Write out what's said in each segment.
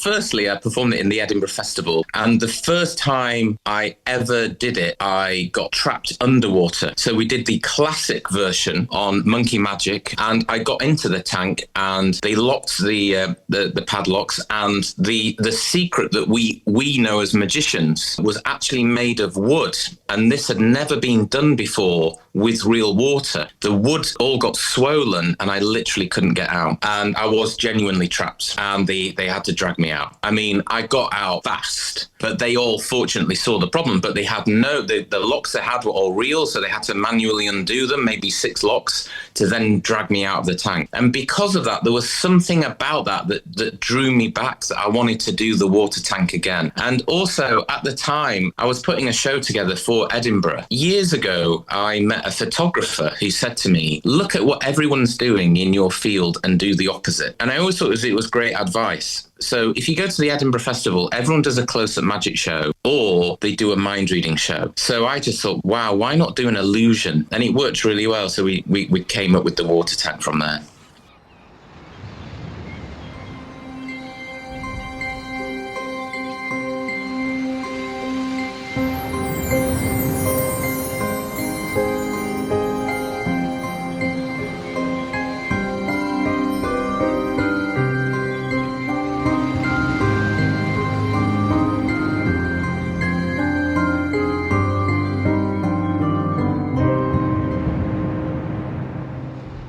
Firstly, I performed it in the Edinburgh Festival, and the first time I ever did it, I got trapped underwater. So we did the classic version on Monkey Magic, and I got into the tank, and they locked the padlocks, and the secret that we know as magicians was actually made of wood, and this had never been done before with real water. The wood all got swollen, and I literally couldn't get out, and I was genuinely trapped, and they had to drag me out. I mean, I got out fast, but they all fortunately saw the problem, but they had the locks they had were all real, so they had to manually undo them, maybe 6 locks, to then drag me out of the tank. And because of that, there was something about that drew me back, that I wanted to do the water tank again. And also, at the time, I was putting a show together for Edinburgh. Years ago, I met a photographer who said to me, look at what everyone's doing in your field and do the opposite. And I always thought it was great advice. So if you go to the Edinburgh Festival, everyone does a close-up magic show or they do a mind-reading show. So I just thought, wow, why not do an illusion? And it worked really well. So we came up with the water tank from there.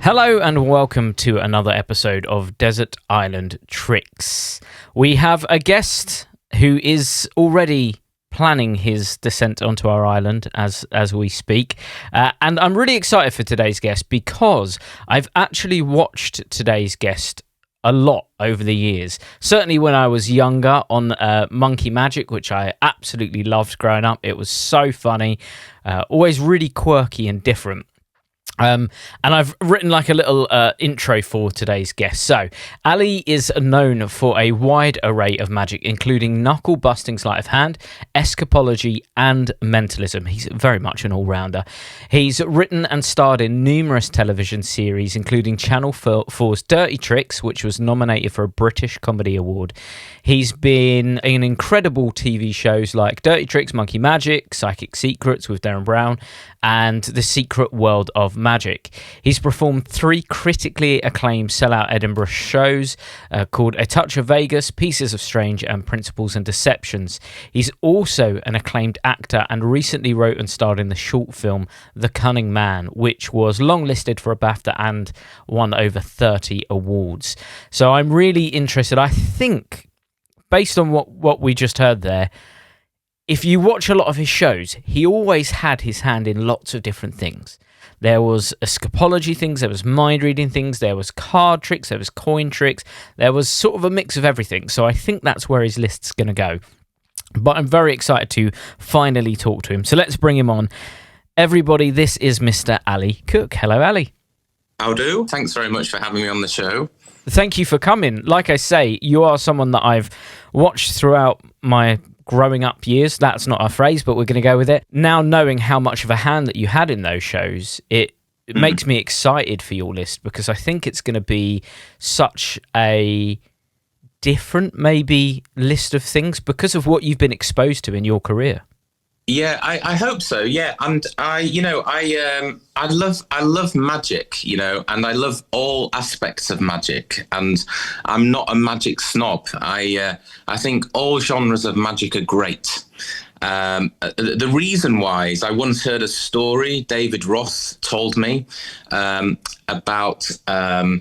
Hello and welcome to another episode of Desert Island Tricks. We have a guest who is already planning his descent onto our island as we speak. And I'm really excited for today's guest because I've actually watched today's guest a lot over the years. Certainly when I was younger on Monkey Magic, which I absolutely loved growing up. It was so funny, always really quirky and different. And I've written like a little intro for today's guest. So, Ali is known for a wide array of magic, including knuckle-busting sleight of hand, escapology, and mentalism. He's very much an all-rounder. He's written and starred in numerous television series, including Channel 4's Dirty Tricks, which was nominated for a British Comedy Award. He's been in incredible TV shows like Dirty Tricks, Monkey Magic, Psychic Secrets with Darren Brown, and The Secret World of Magic. He's performed 3 critically acclaimed sellout Edinburgh shows called A Touch of Vegas, Pieces of Strange, and Principles and Deceptions. He's also an acclaimed actor and recently wrote and starred in the short film The Cunning Man, which was longlisted for a BAFTA and won over 30 awards. So I'm really interested. I think, based on what we just heard there, if you watch a lot of his shows, he always had his hand in lots of different things. There was escapology things, there was mind-reading things, there was card tricks, there was coin tricks, there was sort of a mix of everything. So I think that's where his list's going to go. But I'm very excited to finally talk to him. So let's bring him on. Everybody, this is Mr. Ali Cook. Hello, Ali. How do? Thanks very much for having me on the show. Thank you for coming. Like I say, you are someone that I've watched throughout my growing up years. That's not a phrase, but we're going to go with it. Now, knowing how much of a hand that you had in those shows, it makes me excited for your list, because I think it's going to be such a different, maybe, list of things because of what you've been exposed to in your career. Yeah, I hope so. Yeah, and I love magic, and I love all aspects of magic. And I'm not a magic snob. I think all genres of magic are great. The reason why is I once heard a story David Ross told me about a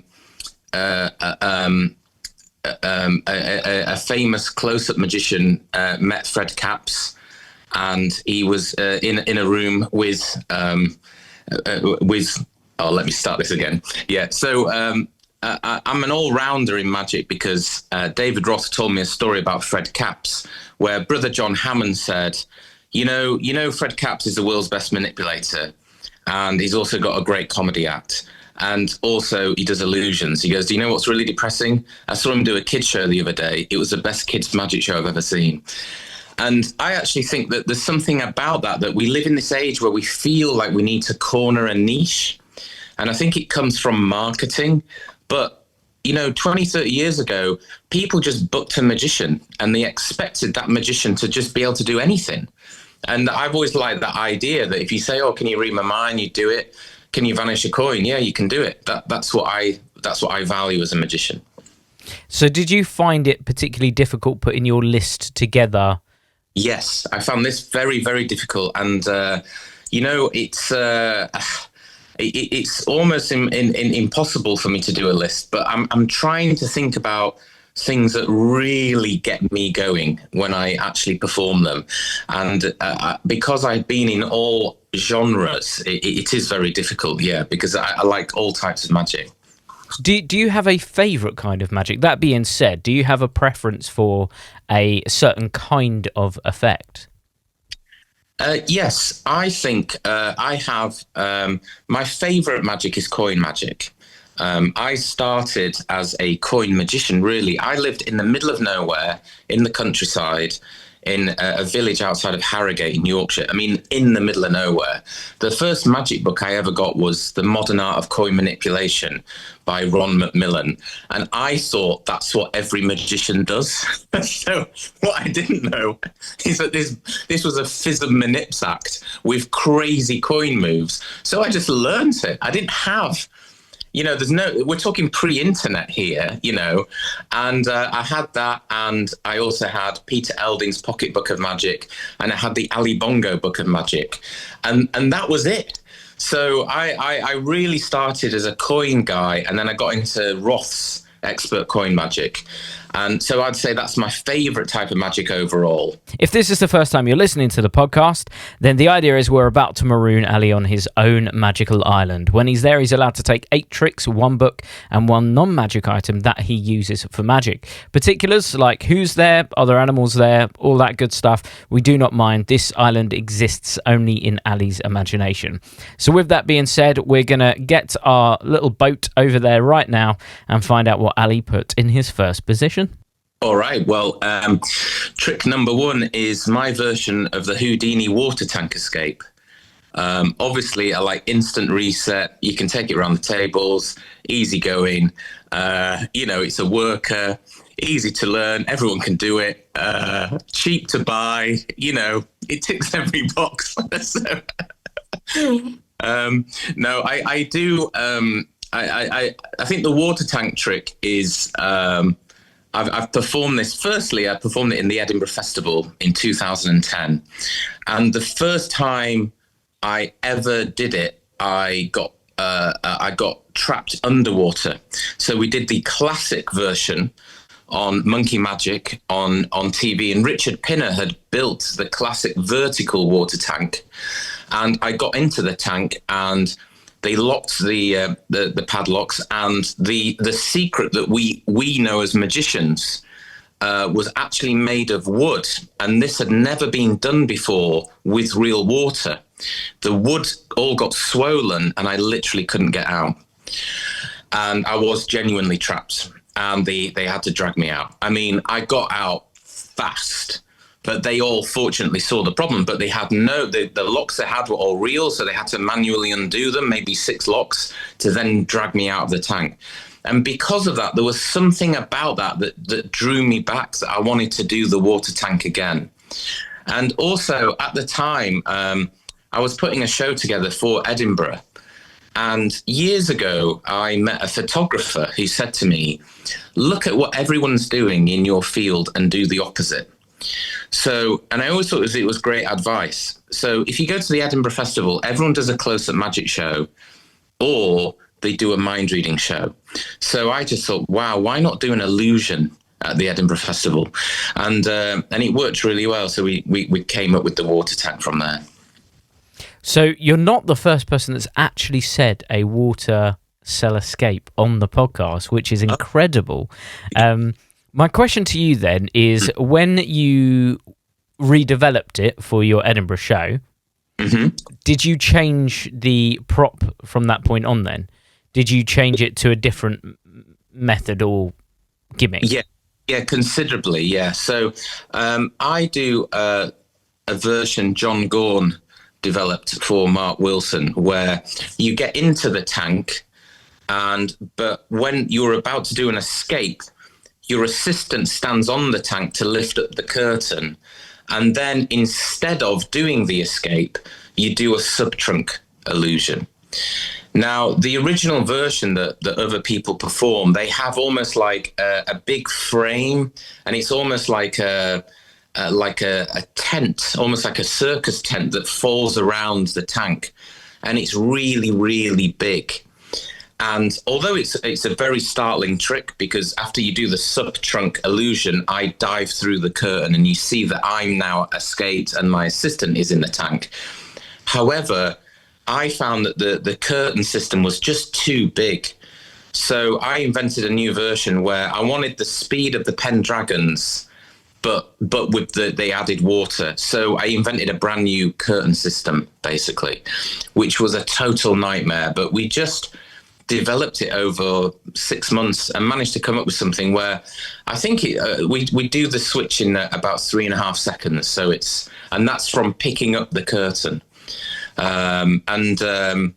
famous close-up magician met Fred Capps. And he was in a room with let me start this again. Yeah, so I'm an all-rounder in magic because David Ross told me a story about Fred Capps, where Brother John Hammond said, you know, Fred Capps is the world's best manipulator, and he's also got a great comedy act. And also, he does illusions. He goes, do you know what's really depressing? I saw him do a kids show the other day. It was the best kids magic show I've ever seen. And I actually think that there's something about that we live in this age where we feel like we need to corner a niche. And I think it comes from marketing. But 20, 30 years ago, people just booked a magician and they expected that magician to just be able to do anything. And I've always liked that idea that if you say, "Oh, can you read my mind?" You do it. Can you vanish a coin? Yeah, you can do it. That's what I value as a magician. So did you find it particularly difficult putting your list together? Yes, I found this very, very difficult, and it's almost impossible for me to do a list. But I'm trying to think about things that really get me going when I actually perform them, and because I've been in all genres, it is very difficult. Yeah, because I like all types of magic. Do you have a favourite kind of magic? That being said, do you have a preference for a certain kind of effect? Yes, I think I have. My favourite magic is coin magic. I started as a coin magician, really. I lived in the middle of nowhere in the countryside in a village outside of Harrogate in Yorkshire. I mean, in the middle of nowhere. The first magic book I ever got was The Modern Art of Coin Manipulation by Ron Macmillan. And I thought that's what every magician does. So what I didn't know is that this was a Fism Manips act with crazy coin moves. So I just learned it. I didn't have we're talking pre-internet here, and I had that, and I also had Peter Elding's Pocket Book of Magic, and I had the Ali Bongo Book of Magic, and that was it. So I really started as a coin guy, and then I got into Roth's expert coin magic. And so I'd say that's my favourite type of magic overall. If this is the first time you're listening to the podcast, then the idea is we're about to maroon Ali on his own magical island. When he's there, he's allowed to take 8 tricks, 1 book, and 1 non-magic item that he uses for magic. Particulars like who's there, are there animals there, all that good stuff, we do not mind. This island exists only in Ali's imagination. So with that being said, we're going to get our little boat over there right now and find out what Ali put in his first position. All right. Well, trick number 1 is my version of the Houdini water tank escape. Obviously, I like instant reset. You can take it around the tables, easy going. It's a worker, easy to learn. Everyone can do it. Cheap to buy. It ticks every box. No, I do. I think the water tank trick is. I've performed this. Firstly, I performed it in the Edinburgh Festival in 2010. And the first time I ever did it, I got trapped underwater. So we did the classic version on Monkey Magic on TV. And Richard Pinner had built the classic vertical water tank. And I got into the tank and they locked the padlocks, and the secret that we know as magicians was actually made of wood, and this had never been done before with real water. The wood all got swollen, and I literally couldn't get out, and I was genuinely trapped, and they had to drag me out. I mean, I got out fast. But they all fortunately saw the problem, but they had the locks they had were all real, so they had to manually undo them, maybe 6 locks, to then drag me out of the tank. And because of that, there was something about that drew me back, that I wanted to do the water tank again. And also, at the time, I was putting a show together for Edinburgh. And years ago, I met a photographer who said to me, "Look at what everyone's doing in your field and do the opposite." So, and I always thought it was great advice. So if you go to the Edinburgh Festival, everyone does a close-up magic show, or they do a mind reading show. So I just thought, wow, why not do an illusion at the Edinburgh Festival? And it worked really well. So we came up with the water tank from there. So you're not the first person that's actually said a water cell escape on the podcast, which is incredible. My question to you then is, when you redeveloped it for your Edinburgh show, did you change the prop from that point on then? Did you change it to a different method or gimmick? Yeah, considerably, yeah. So I do a version John Gorn developed for Mark Wilson, where you get into the tank But when you're about to do an escape, your assistant stands on the tank to lift up the curtain. And then instead of doing the escape, you do a sub-trunk illusion. Now, the original version that other people perform, they have almost like a big frame, and it's almost like a tent, almost like a circus tent that falls around the tank. And it's really, really big. And although it's a very startling trick, because after you do the sub-trunk illusion, I dive through the curtain and you see that I'm now escaped and my assistant is in the tank. However, I found that the curtain system was just too big. So I invented a new version where I wanted the speed of the Pendragons, but with the added water. So I invented a brand new curtain system, basically, which was a total nightmare. But we just developed it over 6 months and managed to come up with something where I think we do the switch in about 3.5 seconds. So and that's from picking up the curtain. The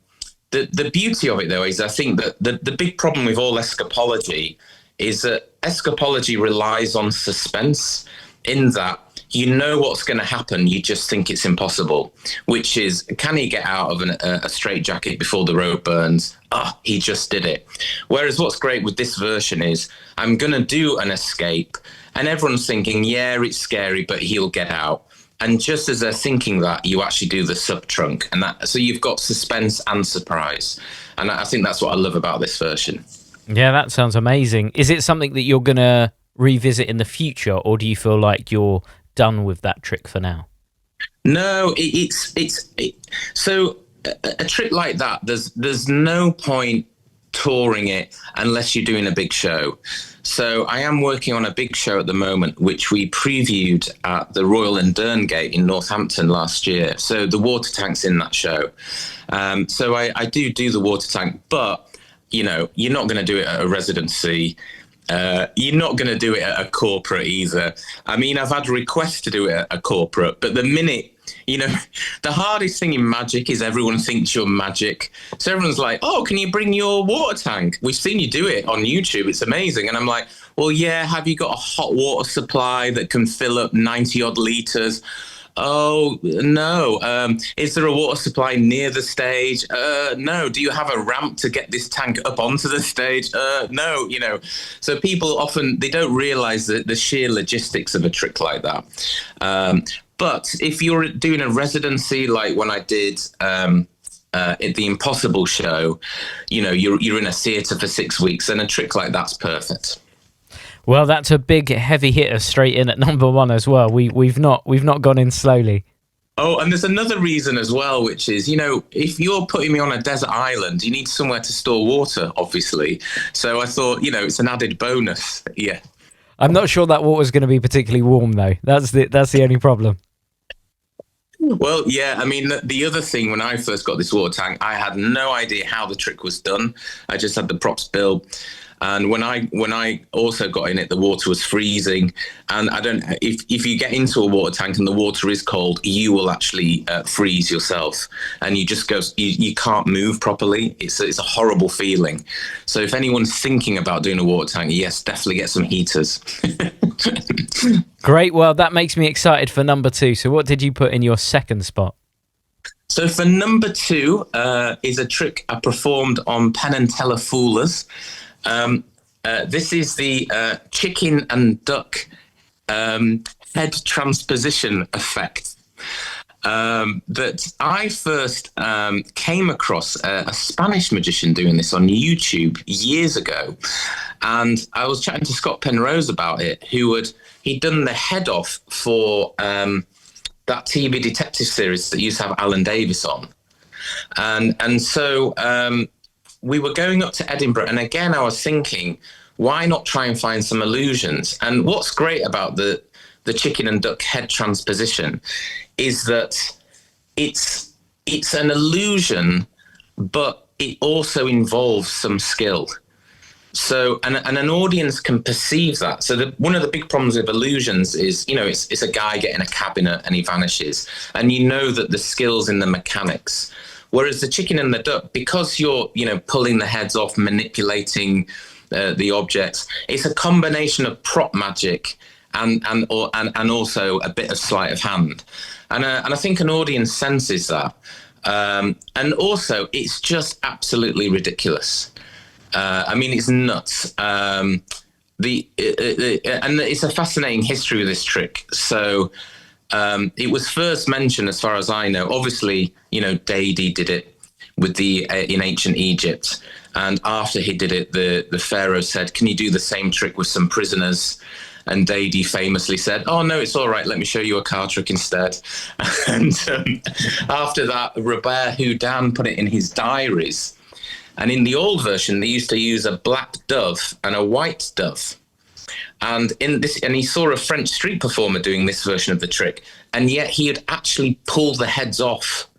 beauty of it, though, is I think that the big problem with all escapology is that escapology relies on suspense, in that you know what's going to happen, you just think it's impossible, which is, can he get out of a straitjacket before the rope burns? He just did it. Whereas what's great with this version is I'm going to do an escape and everyone's thinking, yeah, it's scary, but he'll get out. And just as they're thinking that, you actually do the sub-trunk. So you've got suspense and surprise. And I think that's what I love about this version. Yeah, that sounds amazing. Is it something that you're going to revisit in the future, or do you feel like you're done with that trick for now? No, so a trick like that, there's no point touring it unless you're doing a big show. So I am working on a big show at the moment, which we previewed at the Royal and Derngate in Northampton last year. So the water tank's in that show. So I do the water tank, but you're not going to do it at a residency. You're not going to do it at a corporate either. I mean, I've had requests to do it at a corporate, but the minute, the hardest thing in magic is everyone thinks you're magic. So everyone's like, oh, can you bring your water tank? We've seen you do it on YouTube. It's amazing. And I'm like, well, yeah, have you got a hot water supply that can fill up 90 odd litres? Oh, no. Is there a water supply near the stage? No. Do you have a ramp to get this tank up onto the stage? No, So people often, they don't realize the sheer logistics of a trick like that. But if you're doing a residency, like when I did at the Impossible show, you're in a theatre for 6 weeks, and a trick like that's perfect. Well, that's a big heavy hitter straight in at number one as well. We've not gone in slowly. Oh, and there's another reason as well, which is, if you're putting me on a desert island, you need somewhere to store water, obviously. So I thought, it's an added bonus. Yeah. I'm not sure that water's going to be particularly warm, though. That's the only problem. Well, yeah, I mean, the other thing, when I first got this water tank, I had no idea how the trick was done. I just had the props built. And when I also got in it, the water was freezing. And if you get into a water tank and the water is cold, you will actually freeze yourself, and you just you can't move properly. It's a horrible feeling. So if anyone's thinking about doing a water tank, yes, definitely get some heaters. Great. Well, that makes me excited for number 2. So what did you put in your second spot? So for number 2 is a trick I performed on Penn and Teller Foolers. This is the chicken and duck head transposition effect that I first came across a Spanish magician doing this on YouTube years ago. And I was chatting to Scott Penrose about it, he'd done the head off for that TV detective series that used to have Alan Davis on. And so we were going up to Edinburgh, and again, I was thinking, why not try and find some illusions? And what's great about the chicken and duck head transposition is that it's an illusion, but it also involves some skill. So, and an audience can perceive that. So one of the big problems with illusions is, it's a guy getting a cabinet and he vanishes, and that the skill's in the mechanics. Whereas the chicken and the duck, because you're, pulling the heads off, manipulating the objects, it's a combination of prop magic and also a bit of sleight of hand. And I think an audience senses that. And also, it's just absolutely ridiculous. It's nuts. And it's a fascinating history with this trick. So it was first mentioned, as far as I know, obviously, Dadi did it with in ancient Egypt. And after he did it, the pharaoh said, can you do the same trick with some prisoners? And Dadi famously said, oh, no, it's all right. Let me show you a card trick instead. And after that, Robert Houdin put it in his diaries. And in the old version, they used to use a black dove and a white dove. And he saw a French street performer doing this version of the trick, and yet he had actually pulled the heads off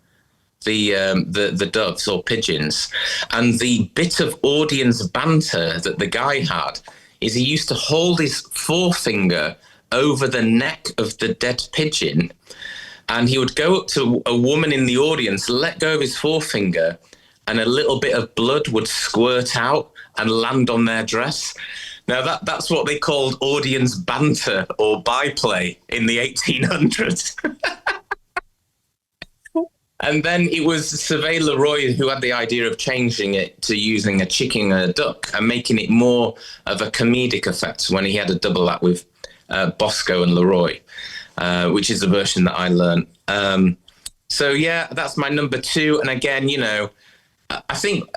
the doves or pigeons. And the bit of audience banter that the guy had is he used to hold his forefinger over the neck of the dead pigeon, and he would go up to a woman in the audience, let go of his forefinger, and a little bit of blood would squirt out and land on their dress. Now, that's what they called audience banter or byplay in the 1800s. And then it was Surveyor Leroy who had the idea of changing it to using a chicken and a duck and making it more of a comedic effect when he had a double act with Bosco and Leroy, which is the version that I learned. So, yeah, that's my number 2. And again, I think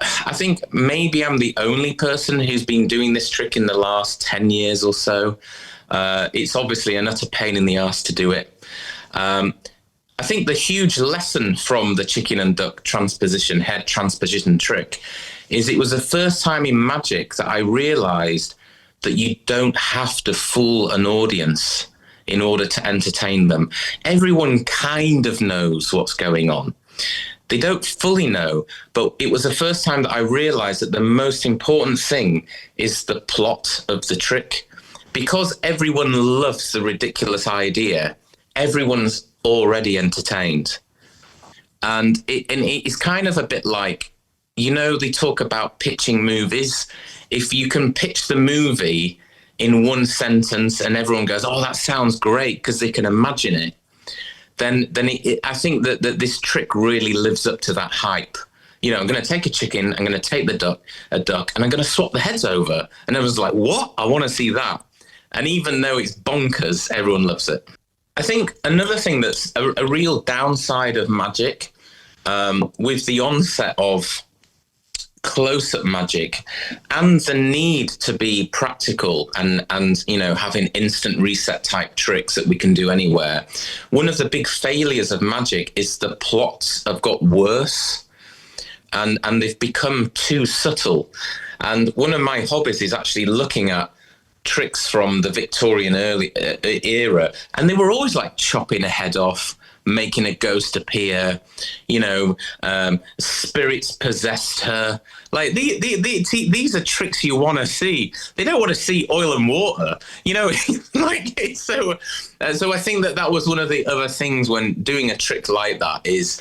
maybe I'm the only person who's been doing this trick in the last 10 years or so. It's obviously an utter pain in the ass to do it. I think the huge lesson from the chicken and duck head transposition trick is it was the first time in magic that I realized that you don't have to fool an audience in order to entertain them. Everyone kind of knows what's going on. They don't fully know, but it was the first time that I realized that the most important thing is the plot of the trick. Because everyone loves the ridiculous idea, everyone's already entertained. And it's kind of a bit like, they talk about pitching movies. If you can pitch the movie in one sentence and everyone goes, oh, that sounds great, because they can imagine it, then I think that this trick really lives up to that hype. I'm going to take a chicken, I'm going to take a duck, and I'm going to swap the heads over. And everyone's like, what? I want to see that. And even though it's bonkers, everyone loves it. I think another thing that's a real downside of magic, with the onset of close-up magic and the need to be practical and having instant reset type tricks that we can do anywhere, one of the big failures of magic is the plots have got worse and they've become too subtle. And one of my hobbies is actually looking at tricks from the Victorian early era, and they were always like chopping a head off, making a ghost appear, spirits possessed her. Like these are tricks you want to see. They don't want to see oil and water, like it's so I think that was one of the other things when doing a trick like that is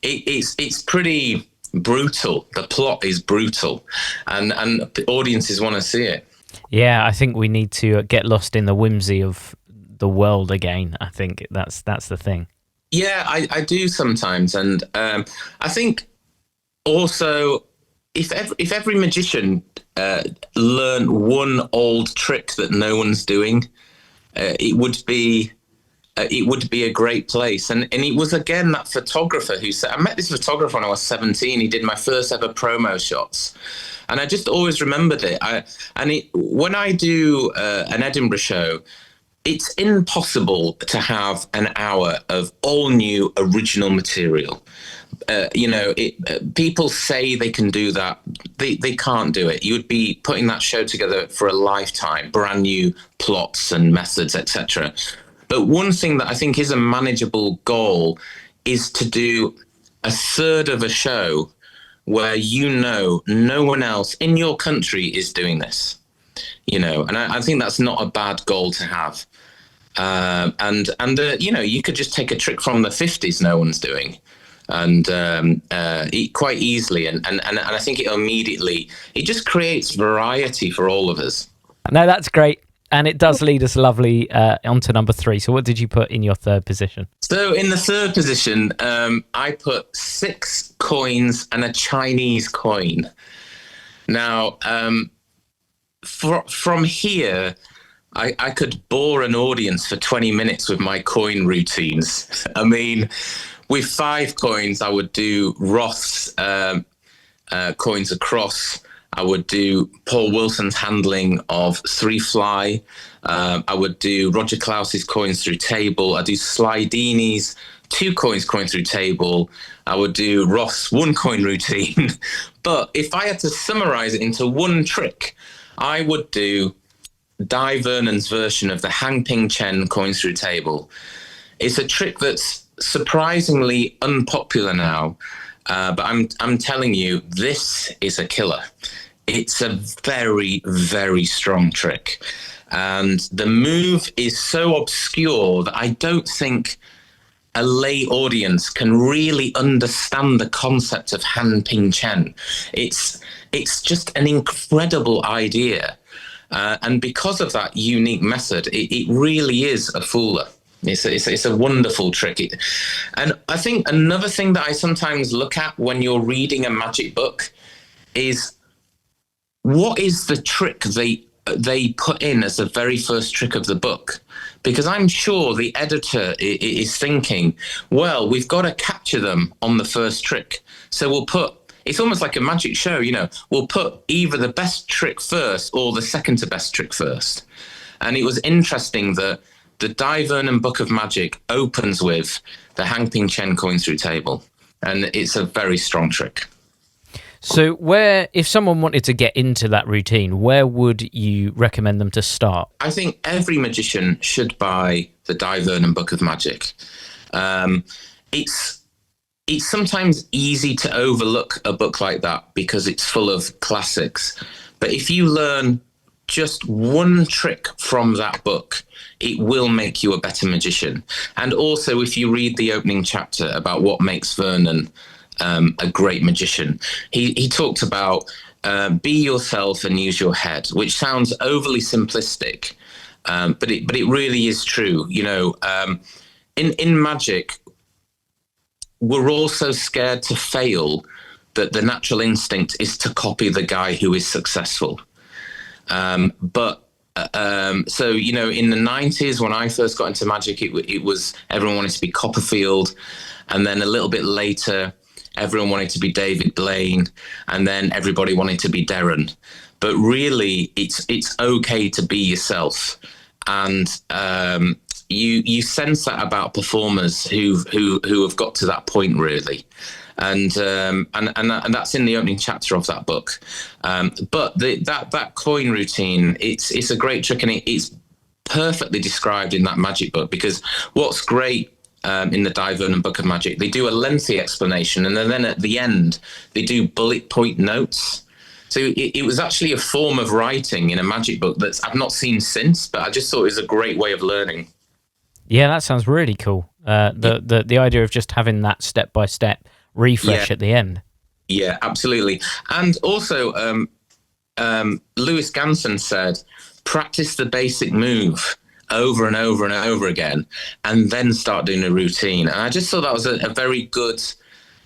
it's pretty brutal. The plot is brutal, and the audiences want to see it. Yeah, I think we need to get lost in the whimsy of the world again. I think that's the thing. Yeah, I do sometimes, and I think also if every magician learned one old trick that no one's doing, it would be a great place. And it was again that photographer who said, I met this photographer when I was 17. He did my first ever promo shots. And I just always remembered it. When I do an Edinburgh show, it's impossible to have an hour of all new original material. People say they can do that. They can't do it. You would be putting that show together for a lifetime, brand new plots and methods, etc. But one thing that I think is a manageable goal is to do a third of a show where no one else in your country is doing this, and I think that's not a bad goal to have. You could just take a trick from the 50s no one's doing and eat quite easily. And I think it just creates variety for all of us. No, that's great. And it does lead us lovely onto number 3. So what did you put in your third position? So in the third position, I put 6 coins and a Chinese coin. Now, from here, I could bore an audience for 20 minutes with my coin routines. I mean, with 5 coins, I would do Roth's coins across. I would do Paul Wilson's handling of 3 fly. I would do Roger Klaus's coins through table. I do Slidini's 2 coins coin through table. I would do Roth's 1 coin routine. But if I had to summarize it into one trick, I would do Dai Vernon's version of the Hang Ping Chen coins through table. It's a trick that's surprisingly unpopular now. But I'm telling you, this is a killer. It's a very, very strong trick. And the move is so obscure that I don't think a lay audience can really understand the concept of Hang Ping Chen. It's just an incredible idea. And because of that unique method, it really is a fooler. It's a wonderful trick. And I think another thing that I sometimes look at when you're reading a magic book is, what is the trick they put in as the very first trick of the book? Because I'm sure the editor is thinking, well, we've got to capture them on the first trick. So we'll put, it's almost like a magic show, we'll put either the best trick first or the second to best trick first. And it was interesting that the Dai Vernon Book of Magic opens with the Hang Ping Chen coin through table, and it's a very strong trick. So if someone wanted to get into that routine, where would you recommend them to start? I think every magician should buy the Dai Vernon Book of Magic. It's sometimes easy to overlook a book like that because it's full of classics. But if you learn just one trick from that book, it will make you a better magician. And also, if you read the opening chapter about what makes Vernon a great magician, he talked about be yourself and use your head, which sounds overly simplistic, but it really is true. In magic, we're all so scared to fail that the natural instinct is to copy the guy who is successful. So, in the 90s, when I first got into magic, it was everyone wanted to be Copperfield. And then a little bit later, everyone wanted to be David Blaine. And then everybody wanted to be Darren. But really, it's okay to be yourself. And you sense that about performers who have got to that point, really. And that's in the opening chapter of that book. But that coin routine, it's a great trick, and it's perfectly described in that magic book. Because what's great in the Dai Vernon Book of Magic, they do a lengthy explanation, and then at the end they do bullet point notes. So it was actually a form of writing in a magic book that I've not seen since, but I just thought it was a great way of learning. Yeah, that sounds really cool. The idea of just having that step by step refresh at the end. Yeah, absolutely. And also, Lewis Ganson said, practice the basic move over and over and over again, and then start doing a routine. And I just thought that was a very good,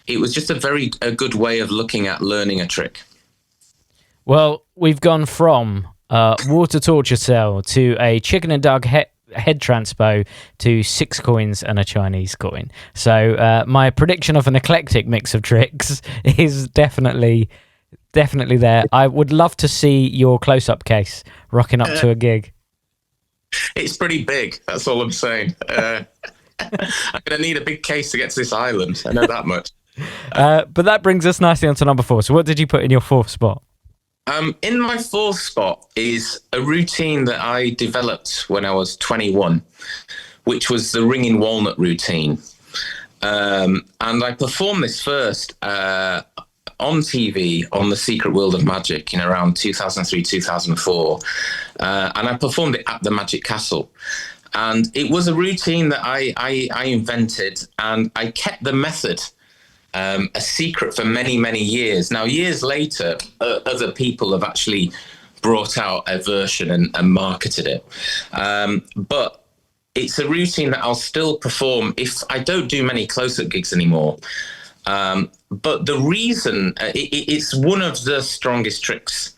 it was just a good way of looking at learning a trick. Well, we've gone from water torture cell to a chicken and duck head transpo to 6 coins and a Chinese coin. So my prediction of an eclectic mix of tricks is definitely there. I would love to see your close-up case rocking up to a gig. It's pretty big, that's all I'm saying. I'm going to need a big case to get to this island. I know that much. But that brings us nicely onto number 4. So what did you put in your 4th spot? In my 4th spot is a routine that I developed when I was 21, which was the Ring In Walnut routine. And I performed this first on TV on The Secret World of Magic in around 2003, 2004. And I performed it at the Magic Castle. And it was a routine that I invented, and I kept the method a secret for many, many years. Now, years later, other people have actually brought out a version and marketed it. But it's a routine that I'll still perform if I don't do many close-up gigs anymore. But the reason, it's one of the strongest tricks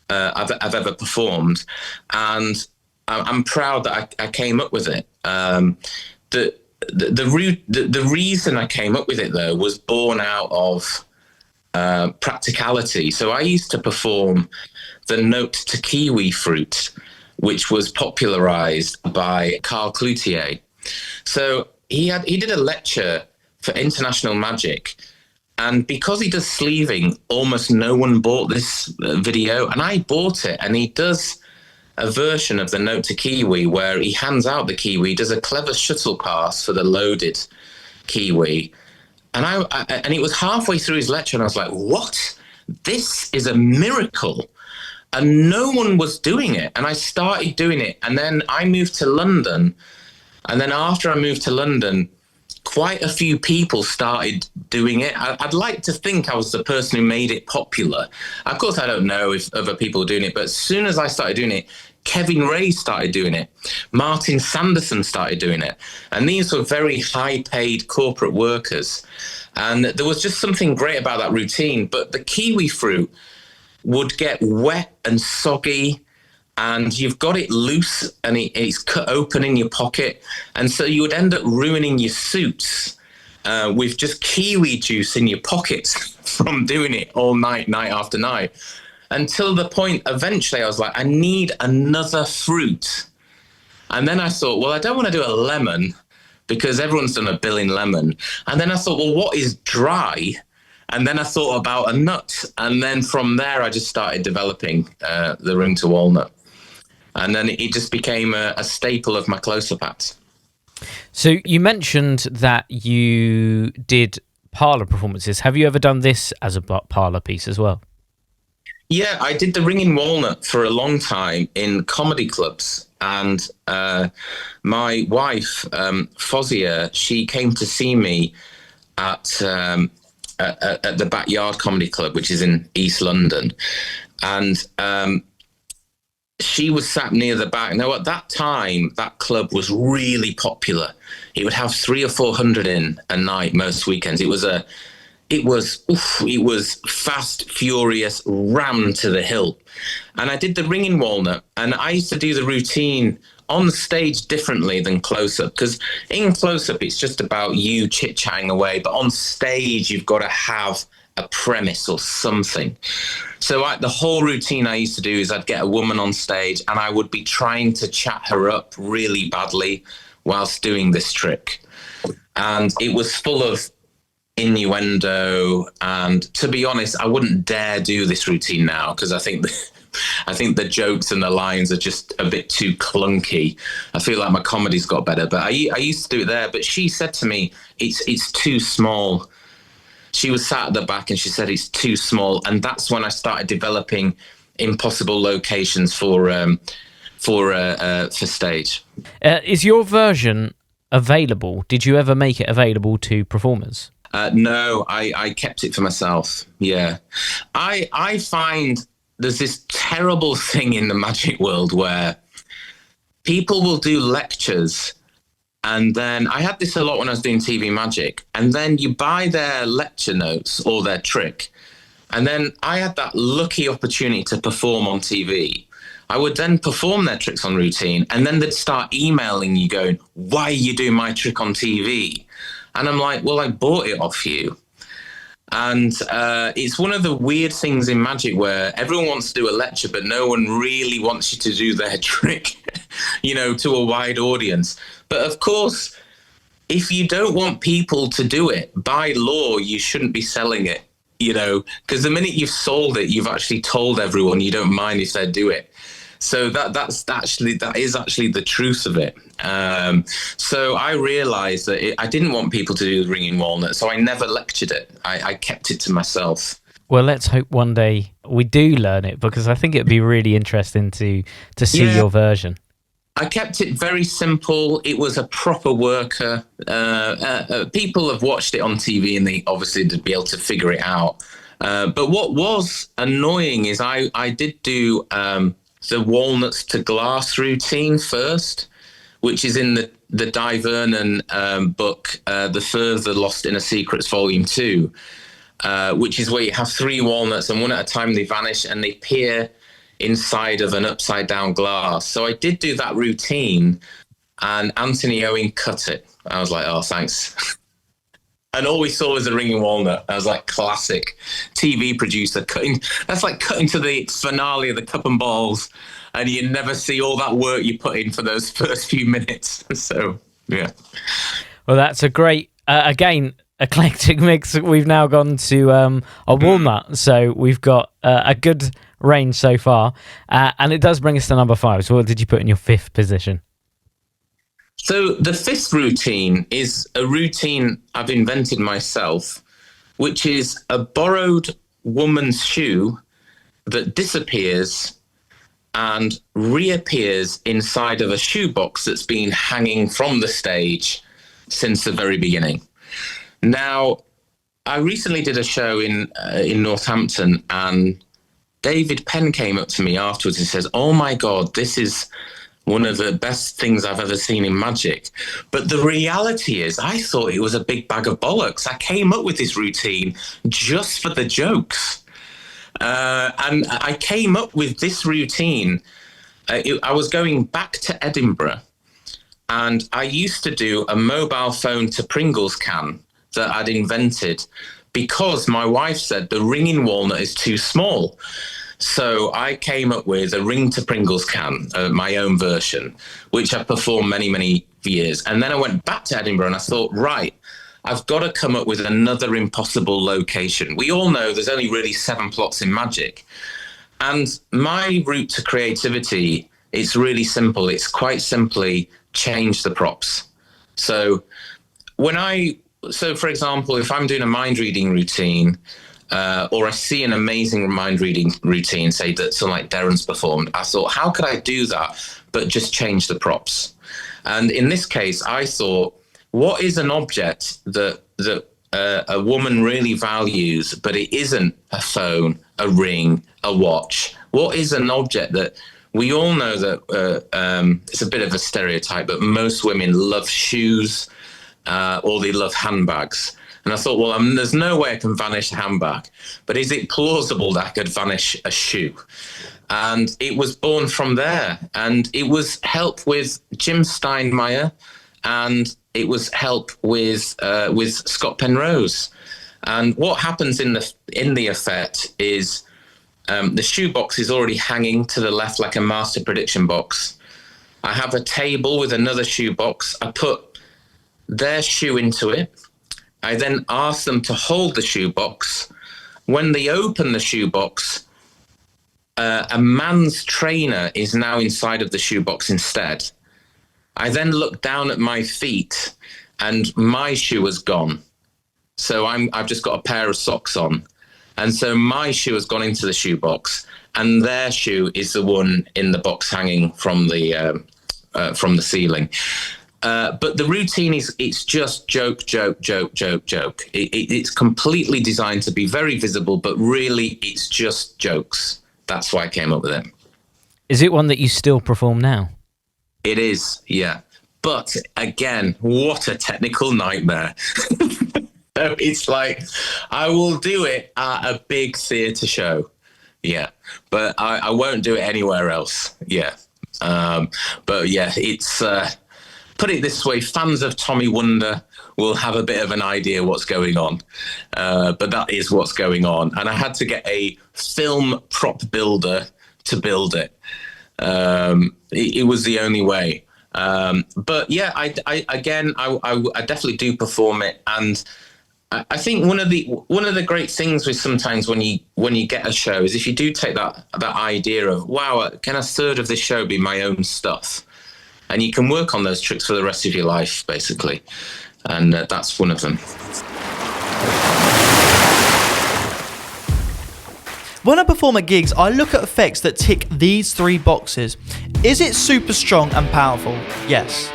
I've ever performed. And I'm proud that I came up with it. The reason I came up with it, though, was born out of practicality. So I used to perform the note to kiwi fruit, which was popularized by Carl Cloutier. So he did a lecture for International Magic, and because he does sleeving, almost no one bought this video, and I bought it. And he does a version of the note to kiwi where he hands out the kiwi, does a clever shuttle pass for the loaded kiwi, and it was halfway through his lecture, and I was like, "What? This is a miracle!" And no one was doing it, and I started doing it, and then I moved to London, and then after I moved to London, quite a few people started doing it. I'd like to think I was the person who made it popular. Of course, I don't know if other people are doing it, but as soon as I started doing it, Kevin Ray started doing it. Martin Sanderson started doing it. And these were very high-paid corporate workers. And there was just something great about that routine. But the kiwi fruit would get wet and soggy, and you've got it loose, and it's cut open in your pocket. And so you would end up ruining your suits with just kiwi juice in your pockets from doing it all night after night. Until the point, eventually, I was like, I need another fruit. And then I thought, well, I don't want to do a lemon because everyone's done a bill in lemon. And then I thought, well, what is dry? And then I thought about a nut. And then from there, I just started developing the ring to walnut. And then it just became a staple of my close-up acts. So you mentioned that you did parlour performances. Have you ever done this as a parlour piece as well? Yeah, I did the Ring in Walnut for a long time in comedy clubs. And my wife, Fozia, she came to see me at the Backyard Comedy Club, which is in East London. And she was sat near the back. Now, at that time, that club was really popular. It would have 300 or 400 in a night most weekends. It was fast, furious, rammed to the hill. And I did the Ring in Walnut, and I used to do the routine on stage differently than close-up, because in close-up, it's just about you chit-chatting away, but on stage, you've got to have a premise or something. So the whole routine I used to do is I'd get a woman on stage, and I would be trying to chat her up really badly whilst doing this trick. And it was full of innuendo, and to be honest, I wouldn't dare do this routine now because I think the jokes and the lines are just a bit too clunky. I feel like my comedy's got better, but I used to do it there. But she said to me, it's too small. She was sat at the back and she said it's too small, and that's when I started developing impossible locations for stage. Is your version available? Did you ever make it available to performers? No, I kept it for myself. Yeah. I find there's this terrible thing in the magic world where people will do lectures, and then I had this a lot when I was doing TV magic, and then you buy their lecture notes or their trick, and then I had that lucky opportunity to perform on TV. I would then perform their tricks on routine, and then they'd start emailing you going, "Why are you doing my trick on TV?" And I'm like, well, I bought it off you. And it's one of the weird things in magic where everyone wants to do a lecture, but no one really wants you to do their trick, to a wide audience. But of course, if you don't want people to do it, by law, you shouldn't be selling it, because the minute you've sold it, you've actually told everyone you don't mind if they do it. So that is actually the truth of it. So I realized that I didn't want people to do the Ring in Walnut, so I never lectured it. I kept it to myself. Well, let's hope one day we do learn it, because I think it'd be really interesting to see your version. I kept it very simple. It was a proper worker. People have watched it on TV and they obviously would be able to figure it out. But what was annoying is I did do the walnuts to glass routine first, which is in the Di Vernon book, The Further Lost Inner Secrets, Volume 2, which is where you have 3 walnuts and one at a time they vanish and they appear inside of an upside down glass. So I did do that routine and Anthony Owen cut it. I was like, oh, thanks. And all we saw was a Ring In Walnut. I was like, classic TV producer cutting. That's like cutting to the finale of the Cup and Balls, and you never see all that work you put in for those first few minutes. So, yeah. Well, that's a great, again, eclectic mix. We've now gone to a walnut, so we've got a good range so far. And it does bring us to number 5. So what did you put in your 5th position? So the 5th routine is a routine I've invented myself, which is a borrowed woman's shoe that disappears and reappears inside of a shoebox that's been hanging from the stage since the very beginning. Now, I recently did a show in Northampton, and David Penn came up to me afterwards and says, oh my God, this is one of the best things I've ever seen in magic. But the reality is, I thought it was a big bag of bollocks. I came up with this routine just for the jokes. And I came up with this routine. I was going back to Edinburgh, and I used to do a mobile phone to Pringles can that I'd invented because my wife said the Ring In Walnut is too small. So I came up with a Ring to Pringles can, my own version, which I performed many, many years. And then I went back to Edinburgh and I thought, right, I've got to come up with another impossible location. We all know there's only really 7 plots in magic. And my route to creativity, it's really simple. It's quite simply change the props. So for example, if I'm doing a mind reading routine, or I see an amazing mind reading routine, say that someone like Darren's performed, I thought, how could I do that, but just change the props? And in this case, I thought, what is an object that a woman really values, but it isn't a phone, a ring, a watch? What is an object that we all know that it's a bit of a stereotype, but most women love shoes, or they love handbags. And I thought, well, there's no way I can vanish a handbag, but is it plausible that I could vanish a shoe? And it was born from there. And it was help with Jim Steinmeier, and it was help with Scott Penrose. And what happens in the effect is the shoebox is already hanging to the left like a master prediction box. I have a table with another shoebox. I put their shoe into it. I then ask them to hold the shoebox. When they open the shoebox, a man's trainer is now inside of the shoebox instead. I then look down at my feet and my shoe is gone. So I've just got a pair of socks on. And so my shoe has gone into the shoebox and their shoe is the one in the box hanging from the ceiling. But the routine it's just joke. It's completely designed to be very visible, but really it's just jokes. That's why I came up with it. Is it one that you still perform now? It is, yeah. But again, what a technical nightmare. So it's like, I will do it at a big theatre show. Yeah. But I won't do it anywhere else. Yeah. But yeah, it's... Put it this way, fans of Tommy Wonder will have a bit of an idea what's going on. But that is what's going on. And I had to get a film prop builder to build it. It was the only way. But yeah, I definitely do perform it. And I think one of the great things with sometimes when you get a show is if you do take that idea of, wow, can a third of this show be my own stuff? And you can work on those tricks for the rest of your life, basically. And that's one of them. When I perform at gigs, I look at effects that tick these 3 boxes. Is it super strong and powerful? Yes.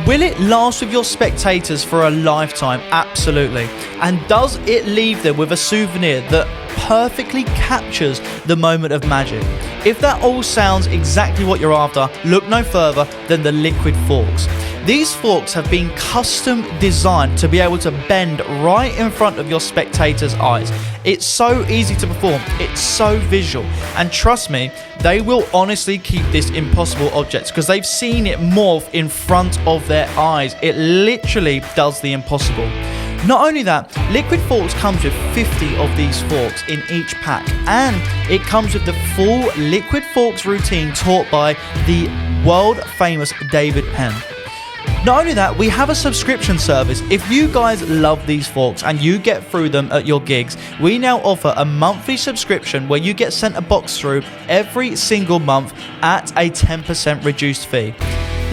Will it last with your spectators for a lifetime? Absolutely. And does it leave them with a souvenir that perfectly captures the moment of magic? If that all sounds exactly what you're after, look no further than the liquid forks. These forks have been custom designed to be able to bend right in front of your spectators' eyes. It's so easy to perform, it's so visual, and trust me, they will honestly keep this impossible object because they've seen it morph in front of their eyes. It literally does the impossible. Not only that, Liquid Forks comes with 50 of these forks in each pack, and it comes with the full Liquid Forks routine taught by the world famous David Penn. Not only that, we have a subscription service. If you guys love these forks and you get through them at your gigs, we now offer a monthly subscription where you get sent a box through every single month at a 10% reduced fee.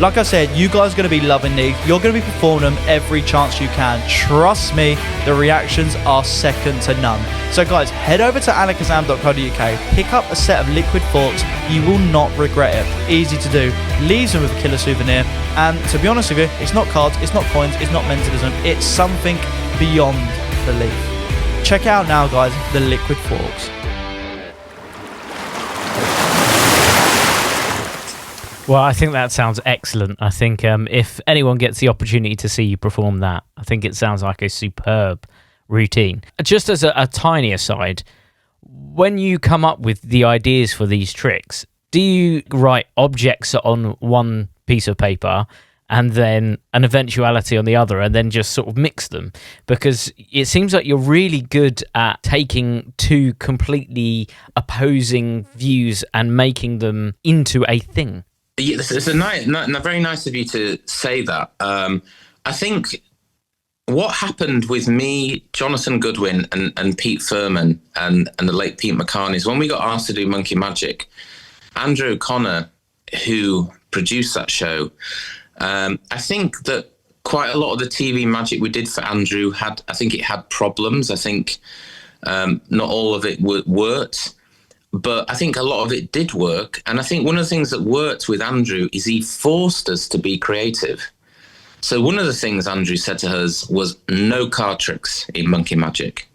Like I said, you guys are going to be loving these. You're going to be performing them every chance you can. Trust me, the reactions are second to none. So guys, head over to alakazam.co.uk, pick up a set of liquid forks. You will not regret it. Easy to do. Leaves them with a killer souvenir. And to be honest with you, it's not cards, it's not coins, it's not mentalism. It's something beyond belief. Check it out now, guys, the liquid forks. Well, I think that sounds excellent. I think if anyone gets the opportunity to see you perform that, I think it sounds like a superb routine. Just as a tiny aside, when you come up with the ideas for these tricks, do you write objects on one piece of paper and then an eventuality on the other and then just sort of mix them? Because it seems like you're really good at taking 2 completely opposing views and making them into a thing. It's very nice of you to say that. I think what happened with me, Jonathan Goodwin, and Pete Furman, and the late Pete McCartney, is when we got asked to do Monkey Magic, Andrew O'Connor, who produced that show, I think that quite a lot of the TV magic we did for Andrew had problems. I think not all of it worked. But I think a lot of it did work. And I think one of the things that worked with Andrew is he forced us to be creative. So one of the things Andrew said to us was no card tricks in Monkey Magic,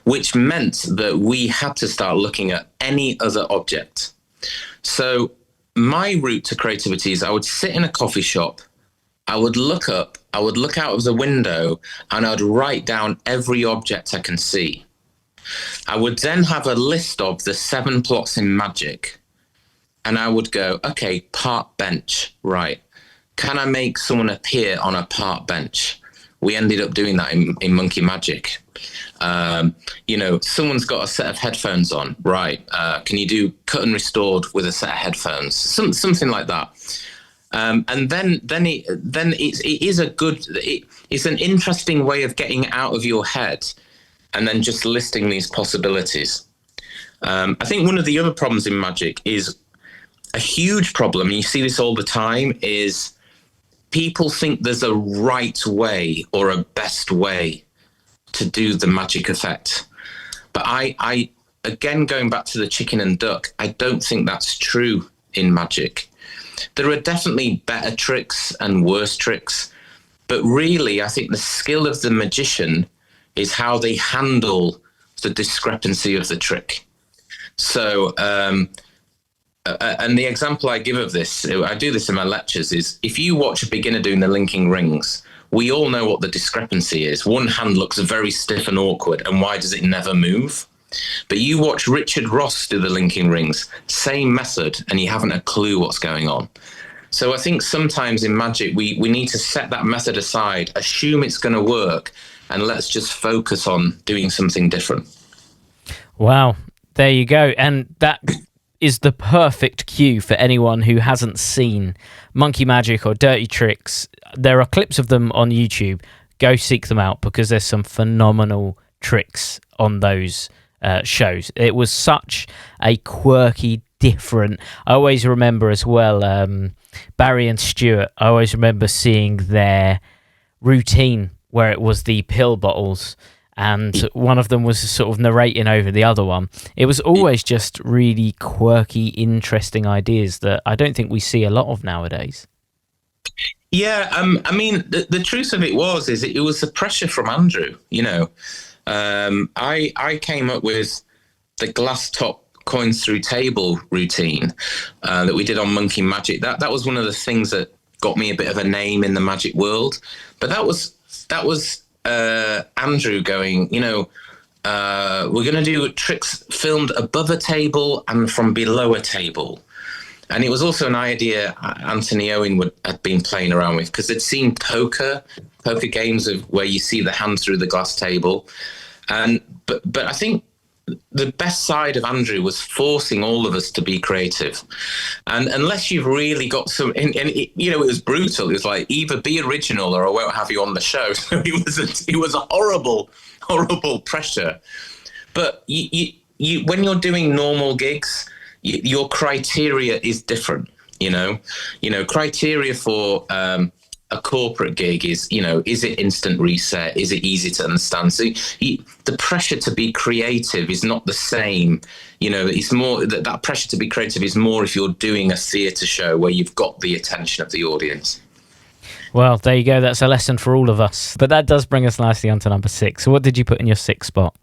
which meant that we had to start looking at any other object. So my route to creativity is I would sit in a coffee shop, I would look up, I would look out of the window, and I'd write down every object I can see. I would then have a list of the 7 plots in magic, and I would go, okay, park bench, right. Can I make someone appear on a park bench? We ended up doing that in Monkey Magic. Someone's got a set of headphones on, right. Can you do cut and restored with a set of headphones? Something like that. And then it's an interesting way of getting out of your head and then just listing these possibilities. I think one of the other problems in magic is a huge problem, and you see this all the time, is people think there's a right way or a best way to do the magic effect. But I again, going back to the chicken and duck, I don't think that's true in magic. There are definitely better tricks and worse tricks, but really I think the skill of the magician is how they handle the discrepancy of the trick. So, and the example I give of this, I do this in my lectures, is if you watch a beginner doing the linking rings, we all know what the discrepancy is. One hand looks very stiff and awkward, and why does it never move? But you watch Richard Ross do the linking rings, same method, and you haven't a clue what's going on. So I think sometimes in magic, we need to set that method aside, assume it's going to work, and let's just focus on doing something different. Wow, there you go. And that is the perfect cue for anyone who hasn't seen Monkey Magic or Dirty Tricks. There are clips of them on YouTube. Go seek them out because there's some phenomenal tricks on those shows. It was such a quirky, different... I always remember as well, Barry and Stuart, I always remember seeing their routine where it was the pill bottles and one of them was sort of narrating over the other one. It was always just really quirky, interesting ideas that I don't think we see a lot of nowadays. Yeah, I mean, the truth of it is it was the pressure from Andrew. I came up with the glass top coins through table routine that we did on Monkey Magic. That was one of the things that got me a bit of a name in the magic world. But that was Andrew going, we're going to do tricks filmed above a table and from below a table. And it was also an idea Anthony Owen had been playing around with, because they'd seen poker games of where you see the hand through the glass table. But I think the best side of Andrew was forcing all of us to be creative. And unless you've really got some, it was brutal. It was like, either be original or I won't have you on the show. So it was a horrible pressure. But you when you're doing normal gigs, your criteria is different. Criteria for a corporate gig is, is it instant reset? Is it easy to understand? So the pressure to be creative is not the same. It's more that pressure to be creative is more if you're doing a theatre show where you've got the attention of the audience. Well, there you go. That's a lesson for all of us. But that does bring us nicely onto number 6. So what did you put in your 6th spot?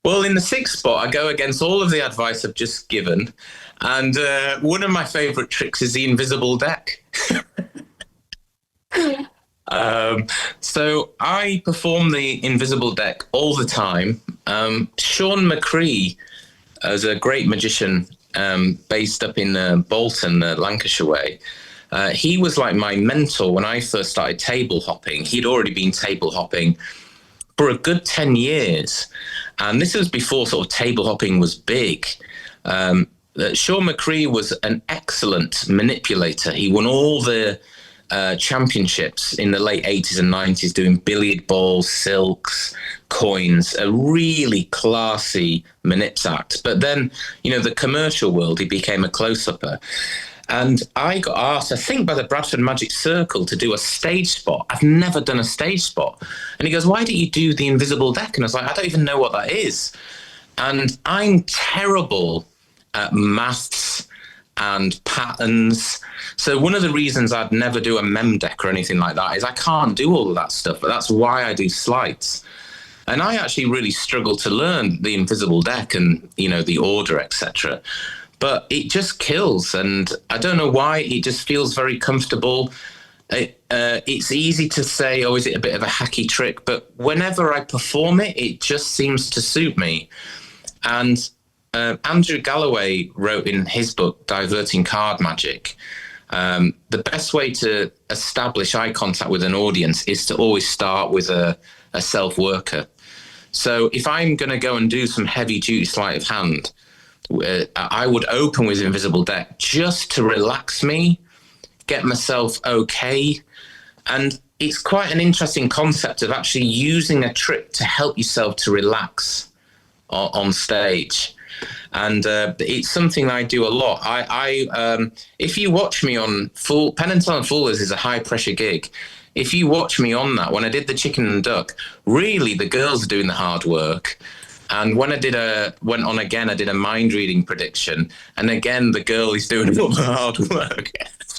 Well, in the 6th spot, I go against all of the advice I've just given. And one of my favourite tricks is the invisible deck. So I perform the invisible deck all the time. Sean McCree is a great magician based up in Bolton, Lancashire way. He was like my mentor when I first started table hopping. He'd already been table hopping for a good 10 years. And this was before sort of table hopping was big. Sean McCree was an excellent manipulator. He won all the championships in the late 80s and 90s doing billiard balls, silks, coins, a really classy manips act. But then, the commercial world, he became a close-upper. And I got asked, I think by the Bradford Magic Circle, to do a stage spot. I've never done a stage spot. And he goes, why don't you do the invisible deck? And I was like, I don't even know what that is. And I'm terrible at maths and patterns. So one of the reasons I'd never do a mem deck or anything like that is I can't do all of that stuff, but that's why I do sleights. And I actually really struggled to learn the invisible deck and, the order, etc. But it just kills. And I don't know why, it just feels very comfortable. It's easy to say, is it a bit of a hacky trick? But whenever I perform it, it just seems to suit me. And Andrew Galloway wrote in his book, Diverting Card Magic, the best way to establish eye contact with an audience is to always start with a self-worker. So if I'm going to go and do some heavy-duty sleight of hand, I would open with invisible deck just to relax me, get myself okay. And it's quite an interesting concept of actually using a trick to help yourself to relax on stage. And it's something I do a lot. I if you watch me on Penn and Teller Foolers is a high pressure gig. If you watch me on that, when I did the chicken and duck, really the girls are doing the hard work. And when I went on again, I did a mind reading prediction, and again the girl is doing all the hard work.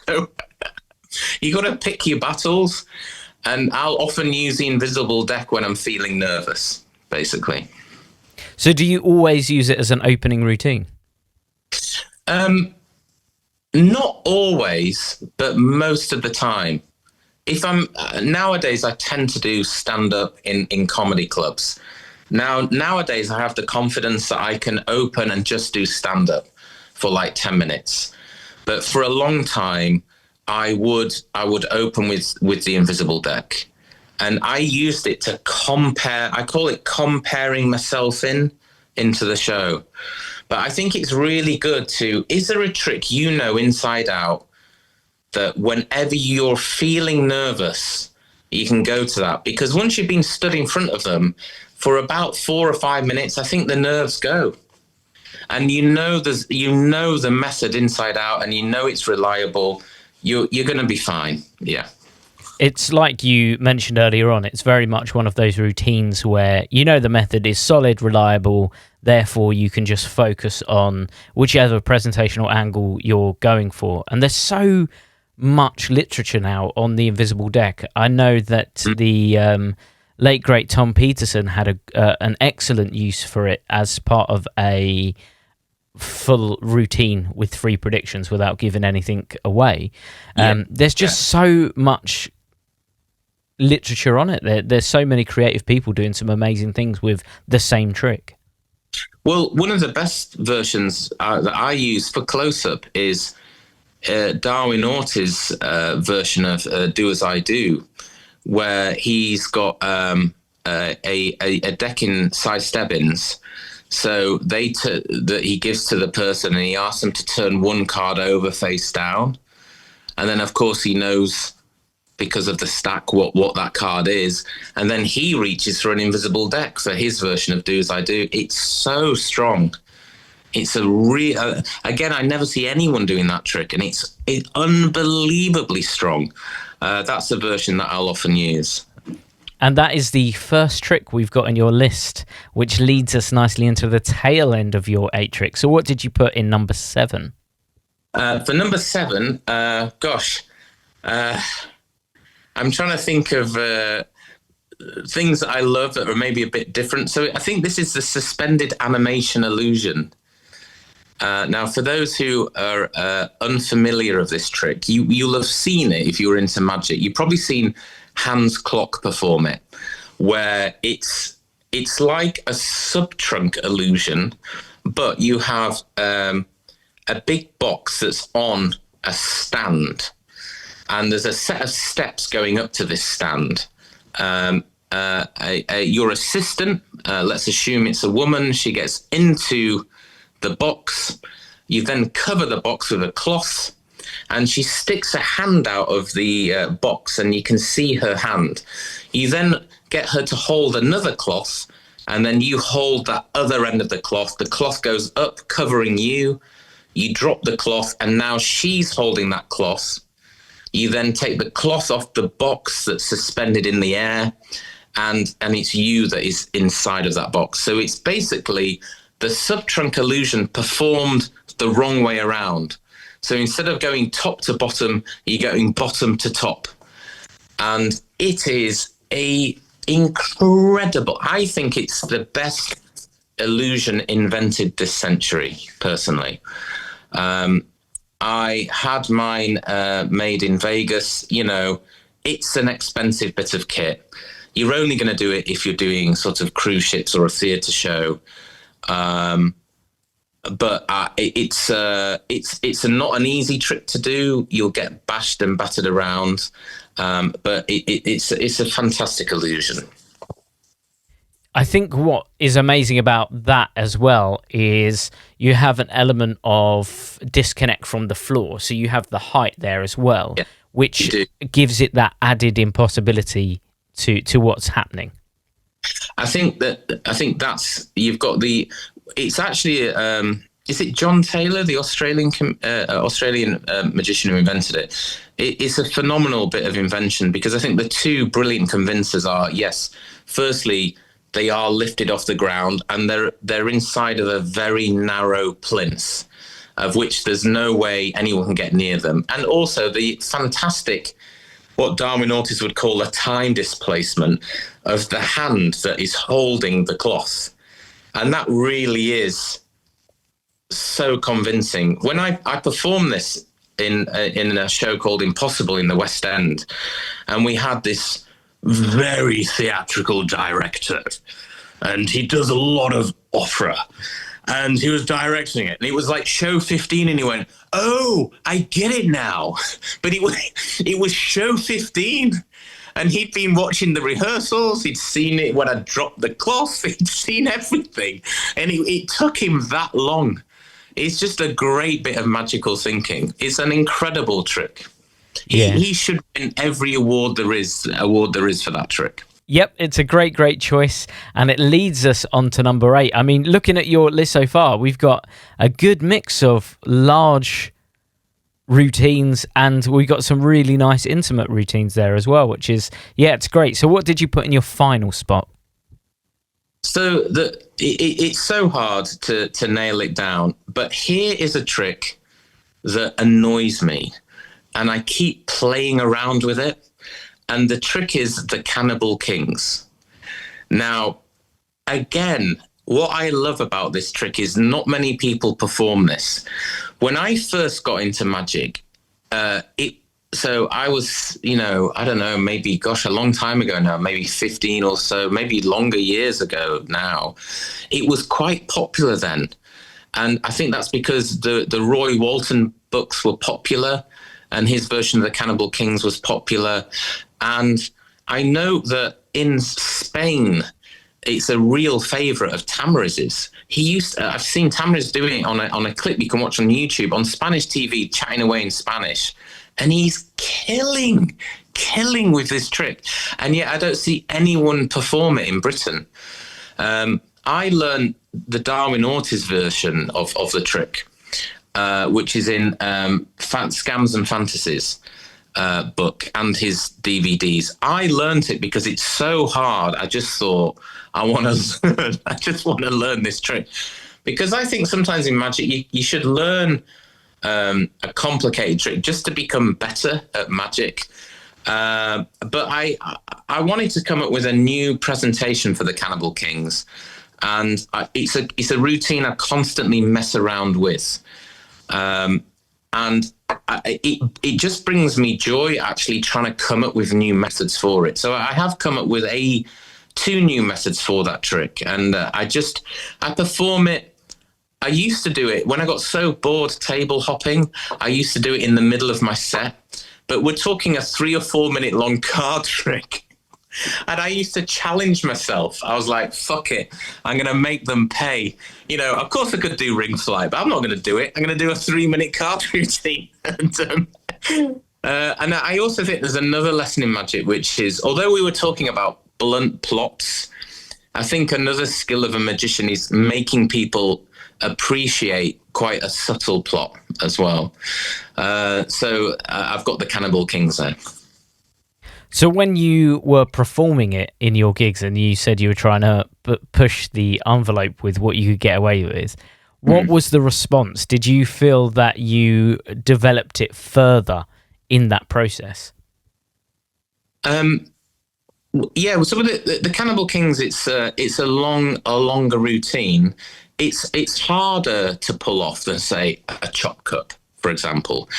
So you got to pick your battles, and I'll often use the invisible deck when I'm feeling nervous, basically. So do you always use it as an opening routine? Not always, but most of the time. If I'm nowadays, I tend to do stand-up in comedy clubs. Nowadays, I have the confidence that I can open and just do stand-up for like 10 minutes. But for a long time, I would open with the invisible deck. And I used it to compare. I call it comparing myself into the show. But I think it's really good is there a trick inside out that whenever you're feeling nervous, you can go to that? Because once you've been stood in front of them for about 4 or 5 minutes, I think the nerves go. And the method inside out, and it's reliable. You're going to be fine. Yeah. It's like you mentioned earlier on, it's very much one of those routines where you know the method is solid, reliable, therefore you can just focus on whichever presentational angle you're going for. And there's so much literature now on the invisible deck. I know that the late, great Tom Peterson had an excellent use for it as part of a full routine with 3 predictions without giving anything away. There's just so much literature on it. There's so many creative people doing some amazing things with the same trick. Well, one of the best versions that I use for close-up is Darwin Ortiz version of Do As I Do, where he's got a deck in size Stebbins. So that he gives to the person, and he asks them to turn one card over face down. And then, of course, he knows because of the stack what that card is. And then he reaches for an invisible deck for his version of Do As I Do. It's so strong. It's a real... again, I never see anyone doing that trick, and it's unbelievably strong. That's a version that I'll often use. And that is the first trick we've got in your list, which leads us nicely into the tail end of your 8 tricks. So what did you put in number 7? For number 7, I'm trying to think of things that I love that are maybe a bit different. So I think this is the suspended animation illusion. Now, for those who are unfamiliar of this trick, you'll have seen it if you were into magic. You've probably seen Hans Klock perform it, where it's like a sub-trunk illusion, but you have a big box that's on a stand, and there's a set of steps going up to this stand. Your assistant, let's assume it's a woman, she gets into the box. You then cover the box with a cloth, and she sticks a hand out of the box, and you can see her hand. You then get her to hold another cloth, and then you hold that other end of the cloth. The cloth goes up, covering you. You drop the cloth, and now she's holding that cloth. You then take the cloth off the box that's suspended in the air, and it's you that is inside of that box. So it's basically the sub-trunk illusion performed the wrong way around. So instead of going top to bottom, you're going bottom to top. And it is incredible. I think it's the best illusion invented this century, personally. I had mine made in Vegas. You know, it's an expensive bit of kit. You're only going to do it if you're doing sort of cruise ships or a theatre show. But it's not an easy trick to do. You'll get bashed and battered around, but it's a fantastic illusion. I think what is amazing about that as well is you have an element of disconnect from the floor, so you have the height there as well, yeah, which gives it that added impossibility to what's happening. I think that's you've got the. It's actually, is it John Taylor, the Australian magician who invented it? It's a phenomenal bit of invention, because I think the two brilliant convincers are, yes, firstly, they are lifted off the ground, and they're inside of a very narrow plinth, of which there's no way anyone can get near them. And also the fantastic, what Darwin Ortiz would call a time displacement of the hand that is holding the cloth. And that really is so convincing. When I performed this in a show called Impossible in the West End, and we had this very theatrical director, and he does a lot of opera, and he was directing it, and it was like show 15, and he went, "Oh, I get it now." But it was show 15. And he'd been watching the rehearsals. He'd seen it when I dropped the cloth. He'd seen everything. And it took him that long. It's just a great bit of magical thinking. It's an incredible trick. Yeah. He should win every award there is for that trick. Yep, it's a great choice. And it leads us on to number 8. I mean, looking at your list so far, we've got a good mix of large routines, and we got some really nice intimate routines there as well, which is, yeah, it's great. So what did you put in your final spot? So it's so hard to nail it down, but here is a trick that annoys me, and I keep playing around with it. And the trick is the Cannibal Kings. Now, again, what I love about this trick is not many people perform this. When I first got into magic, so I was, I don't know, maybe, a long time ago now, maybe 15 or so, maybe longer years ago now. It was quite popular then. And I think that's because the Roy Walton books were popular and his version of the Cannibal Kings was popular. And I know that in Spain, it's a real favourite of Tamariz's. I've seen Tamariz doing it on a clip you can watch on YouTube, on Spanish TV, chatting away in Spanish. And he's killing with this trick. And yet I don't see anyone perform it in Britain. I learned the Darwin Ortiz version of the trick, which is in Scams and Fantasies book and his DVDs. I learned it because it's so hard. I just thought, I just want to learn this trick. Because I think sometimes in magic, you should learn a complicated trick just to become better at magic. But I wanted to come up with a new presentation for the Cannibal Kings. And it's a routine I constantly mess around with. And it just brings me joy actually trying to come up with new methods for it. So I have come up with two new methods for that trick. And I perform it. I used to do it when I got so bored table hopping. I used to do it in the middle of my set. But we're talking a 3 or 4 minute long card trick. And I used to challenge myself. I was like, fuck it. I'm going to make them pay. Of course I could do ring fly, but I'm not going to do it. I'm going to do a 3 minute card routine. And I also think there's another lesson in magic, which is, although we were talking about blunt plots, I think another skill of a magician is making people appreciate quite a subtle plot as well. So I've got the Cannibal Kings there. So when you were performing it in your gigs and you said you were trying to push the envelope with what you could get away with, what was the response? Did you feel that you developed it further in that process? Yeah, so with the Cannibal Kings, it's a longer routine. It's harder to pull off than, say, a chop cup, for example.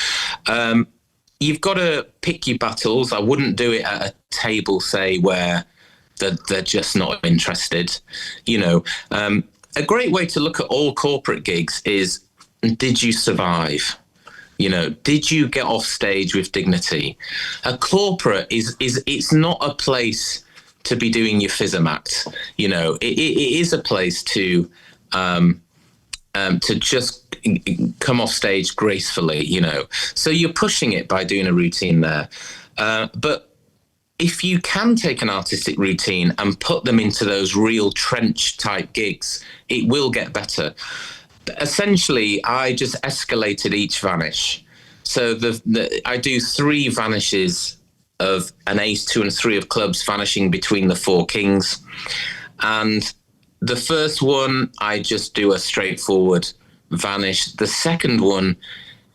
You've got to pick your battles. I wouldn't do it at a table, say, where they're just not interested. A great way to look at all corporate gigs is, did you survive? Did you get off stage with dignity? A corporate it's not a place to be doing your FISM act. It is a place to just come off stage gracefully, So you're pushing it by doing a routine there. But if you can take an artistic routine and put them into those real trench type gigs, it will get better. Essentially, I just escalated each vanish. So I do 3 vanishes of an ace, 2 and 3 of clubs vanishing between the 4 kings. And the first one, I just do a straightforward vanish. The second one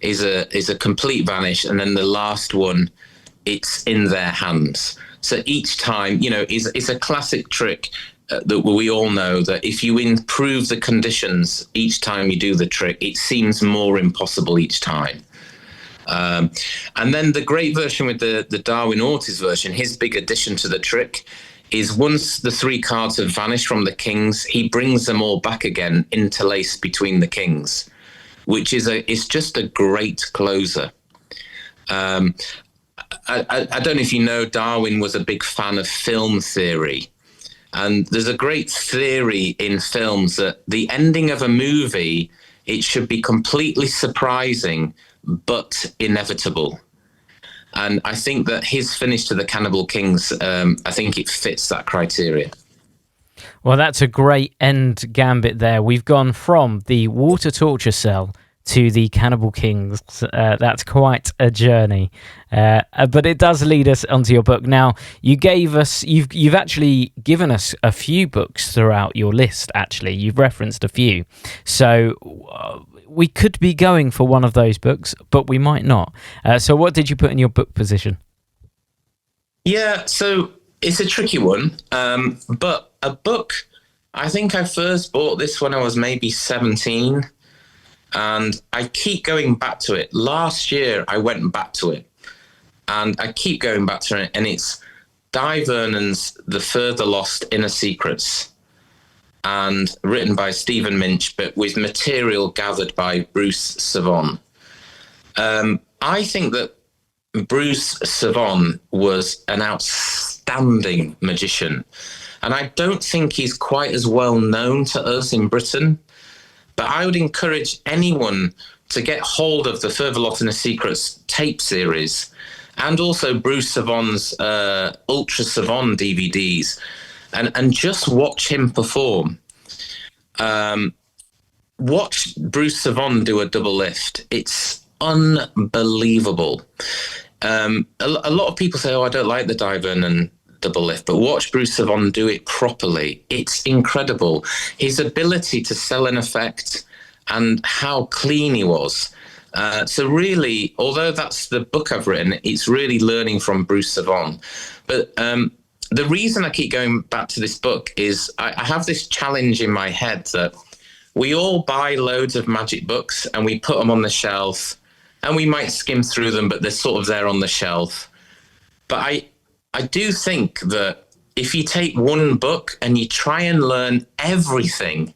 is a complete vanish. And then the last one, it's in their hands. So each time, it's a classic trick that we all know that if you improve the conditions each time you do the trick, it seems more impossible each time. And then the great version with the Darwin Ortiz version, his big addition to the trick is once the 3 cards have vanished from the kings, he brings them all back again, interlaced between the kings, which is just a great closer. I don't know if you know, Darwin was a big fan of film theory. And there's a great theory in films that the ending of a movie, it should be completely surprising, but inevitable. And I think that his finish to the Cannibal Kings, I think it fits that criteria. Well, that's a great end gambit there. We've gone from the water torture cell to the Cannibal Kings. That's quite a journey, but it does lead us onto your book. Now, you've actually given us a few books throughout your list. Actually, you've referenced a few, so we could be going for one of those books, but we might not. So, what did you put in your book position? Yeah, so it's a tricky one, but a book. I think I first bought this when I was maybe 17. And I keep going back to it. Last year, I went back to it. And I keep going back to it. And it's Di Vernon's The Further Lost Inner Secrets. And written by Stephen Minch, but with material gathered by Bruce Savon. I think that Bruce Savon was an outstanding magician. And I don't think he's quite as well known to us in Britain. But I would encourage anyone to get hold of the Further Lost Inner Secrets tape series and also Bruce Savon's Ultra Savon DVDs and just watch him perform. Watch Bruce Savon do a double lift. It's unbelievable. A lot of people say, I don't like the Di Vernon double lift, but watch Bruce Savon do it properly. It's incredible. His ability to sell an effect and how clean he was. So really, although that's the book I've written, it's really learning from Bruce Savon. But the reason I keep going back to this book is I have this challenge in my head that we all buy loads of magic books and we put them on the shelf and we might skim through them, but they're sort of there on the shelf. But I do think that if you take one book and you try and learn everything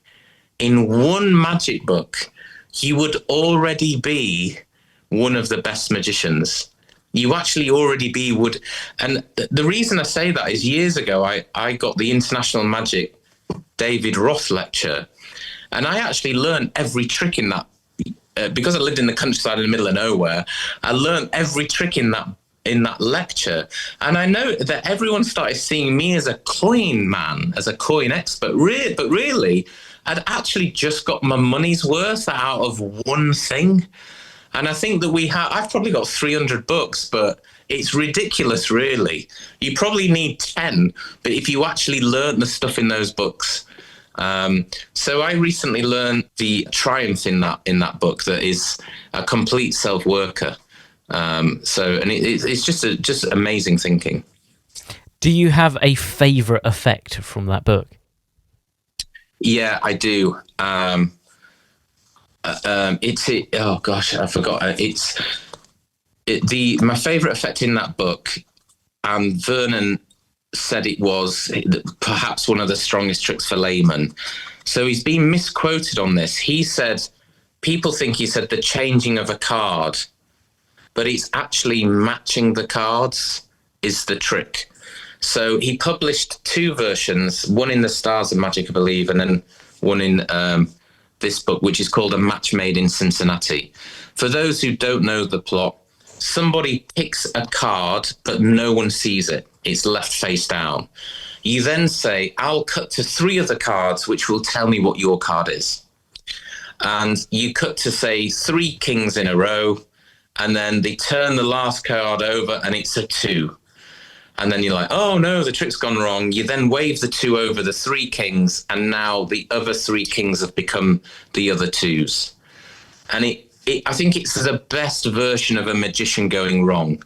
in one magic book, you would already be one of the best magicians. You actually already would. And the reason I say that is years ago, I got the International Magic David Roth lecture, and I actually learned every trick in that. Because I lived in the countryside in the middle of nowhere, I learned every trick in that lecture. And I know that everyone started seeing me as a coin man, as a coin expert. But really, I'd actually just got my money's worth out of one thing. And I think that I've probably got 300 books, but it's ridiculous, really. You probably need 10, but if you actually learn the stuff in those books. So I recently learned the triumph in that book that is a complete self-worker. It's just amazing thinking. Do you have a favorite effect from that book? Yeah, I do. Oh gosh, I forgot. My favorite effect in that book, and Vernon said it was perhaps one of the strongest tricks for laymen. So he's been misquoted on this. He said, people think he said the changing of a card, but it's actually matching the cards is the trick. So he published two versions, one in the Stars of Magic, I believe, and then one in this book, which is called A Match Made in Cincinnati. For those who don't know the plot, somebody picks a card, but no one sees it. It's left face down. You then say, I'll cut to 3 of the cards, which will tell me what your card is. And you cut to, say, 3 kings in a row, and then they turn the last card over and it's a 2. And then you're like, oh no, the trick's gone wrong. You then wave the 2 over the 3 kings, and now the other 3 kings have become the other 2s. And I think it's the best version of a magician going wrong.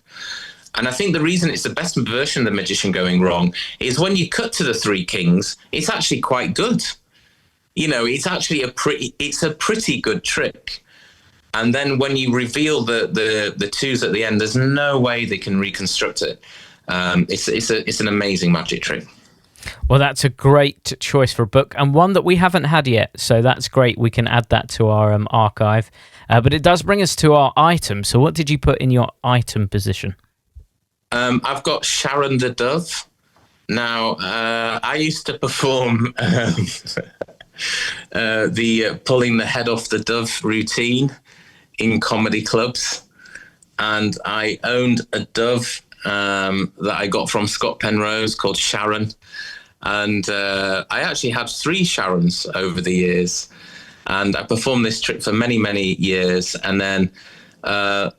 And I think the reason it's the best version of the magician going wrong is when you cut to the 3 kings, it's actually quite good. You know, it's actually a pretty good trick. And then when you reveal the 2s at the end, there's no way they can reconstruct it. It's an amazing magic trick. Well, that's a great choice for a book, and one that we haven't had yet, so that's great. We can add that to our archive. But it does bring us to our item. So what did you put in your item position? I've got Sharon the Dove. Now, I used to perform the pulling the head off the dove routine in comedy clubs, and I owned a dove that I got from Scott Penrose called Sharon. And I actually had 3 Sharons over the years. And I performed this trick for many, many years. And then a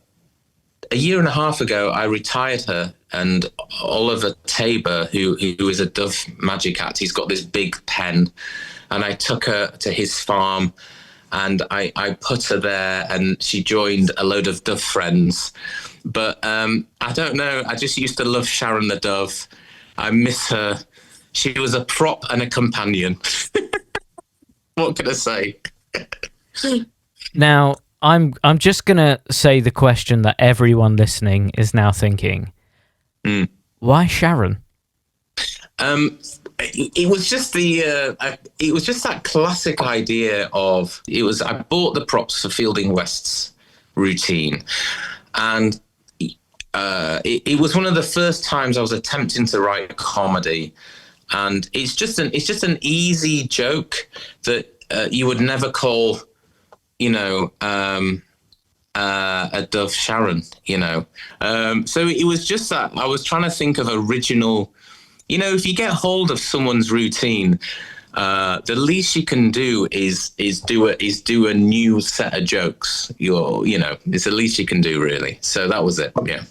year and a half ago, I retired her. And Oliver Tabor, who is a dove magic act, he's got this big pen. And I took her to his farm, and I put her there, and she joined a load of dove friends. But I don't know, I just used to love Sharon the dove. I miss her. She was a prop and a companion. What can I say? Now, I'm just going to say the question that everyone listening is now thinking. Why Sharon? It was just that classic idea of, I bought the props for Fielding West's routine, and it was one of the first times I was attempting to write a comedy, and it's just an easy joke that you would never call, a dove Sharon, So it was just that I was trying to think of original. If you get hold of someone's routine, the least you can do is do a new set of jokes. It's the least you can do, really. So that was it. Yeah.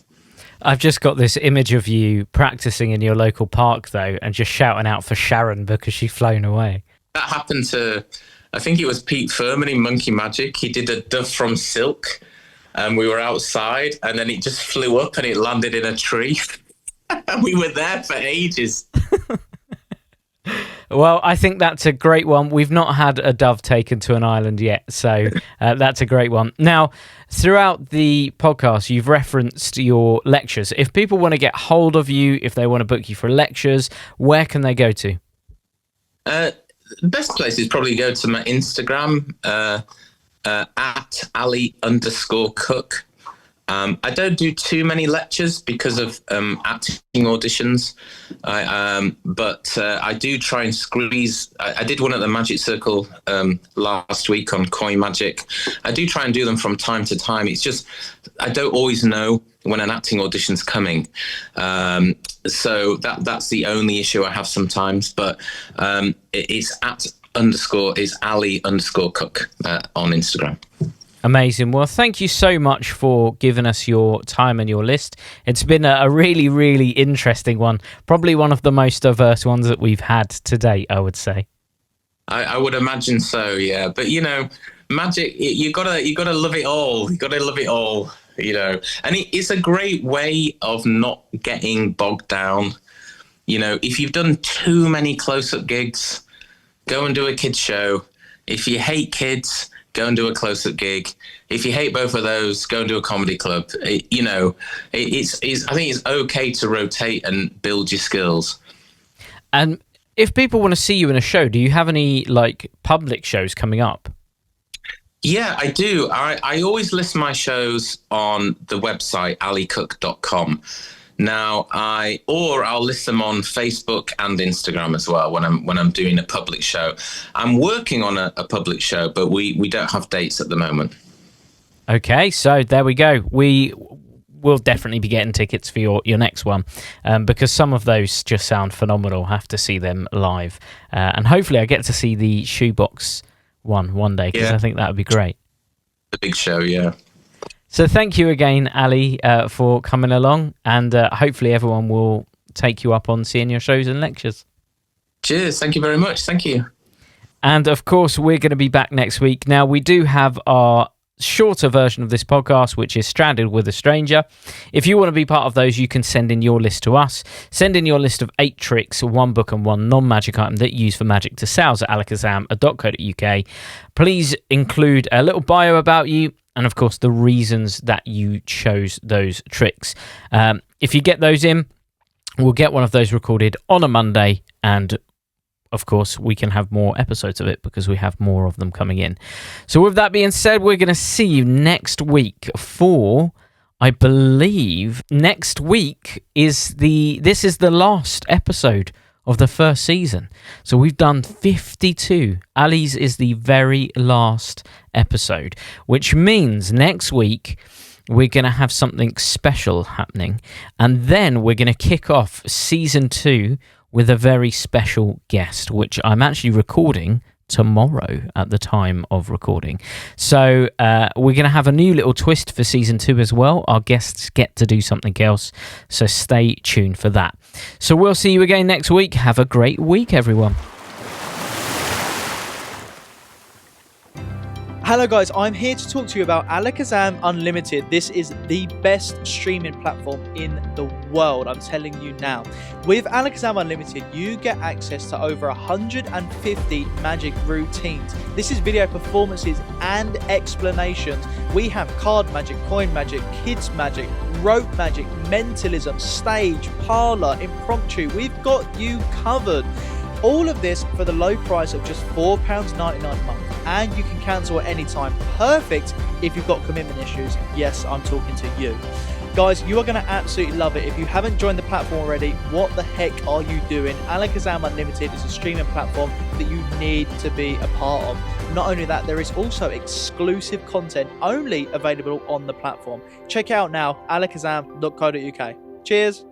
I've just got this image of you practicing in your local park, though, and just shouting out for Sharon because she's flown away. That happened to, I think it was Pete Furman in Monkey Magic. He did a dove from silk, and we were outside, and then it just flew up and it landed in a tree. And we were there for ages. Well, I think that's a great one. We've not had a dove taken to an island yet, so that's a great one. Now, throughout the podcast, you've referenced your lectures. If people want to get hold of you, if they want to book you for lectures, where can they go to? The best place is probably go to my Instagram, at Ali_Cook. I don't do too many lectures because of acting auditions, but I do try and squeeze. I did one at the Magic Circle last week on coin magic. I do try and do them from time to time. It's just I don't always know when an acting audition's coming, so that's the only issue I have sometimes. But it's Ali_Cook on Instagram. Amazing. Well, thank you so much for giving us your time and your list. It's been a really, really interesting one. Probably one of the most diverse ones that we've had to date, I would say. I would imagine so, yeah. But, magic, you gotta love it all. You gotta love it all, And it's a great way of not getting bogged down. If you've done too many close-up gigs, go and do a kids show. If you hate kids, go and do a close-up gig. If you hate both of those, go and do a comedy club. I think it's okay to rotate and build your skills. And if people want to see you in a show, do you have any public shows coming up? Yeah, I do. I always list my shows on the website alicook.com. Now, I'll list them on Facebook and Instagram as well when I'm doing a public show. I'm working on a public show, but we don't have dates at the moment. Okay, so there we go. We will definitely be getting tickets for your next one because some of those just sound phenomenal. Have to see them live, and hopefully I get to see the Shoebox one day because I think that would be great. The big show, yeah. So thank you again, Ali, for coming along, and hopefully everyone will take you up on seeing your shows and lectures. Cheers. Thank you very much. Thank you. And of course, we're going to be back next week. Now, we do have our shorter version of this podcast, which is Stranded with a Stranger. If you want to be part of those, you can send in your list to us. Send in your list of 8 tricks, 1 book and 1 non-magic item that you use for magic to sales@alakazam.co.uk. Please include a little bio about you and, of course, the reasons that you chose those tricks. If you get those in, we'll get one of those recorded on a Monday, and of course, we can have more episodes of it because we have more of them coming in. So with that being said, we're going to see you next week for, I believe, next week this is the last episode of the first season. So we've done 52. Ali's is the very last episode, which means next week we're going to have something special happening. And then we're going to kick off season 2 with a very special guest, which I'm actually recording tomorrow at the time of recording. So we're going to have a new little twist for season 2 as well. Our guests get to do something else, so stay tuned for that. So we'll see you again next week. Have a great week, everyone. Hello guys, I'm here to talk to you about Alakazam Unlimited. This is the best streaming platform in the world, I'm telling you now. With Alakazam Unlimited, you get access to over 150 magic routines. This is video performances and explanations. We have card magic, coin magic, kids magic, rope magic, mentalism, stage, parlor, impromptu. We've got you covered. All of this for the low price of just £4.99 a month. And you can cancel at any time. Perfect if you've got commitment issues. Yes, I'm talking to you. Guys, you are going to absolutely love it. If you haven't joined the platform already, what the heck are you doing? Alakazam Unlimited is a streaming platform that you need to be a part of. Not only that, there is also exclusive content only available on the platform. Check it out now, alakazam.co.uk. Cheers.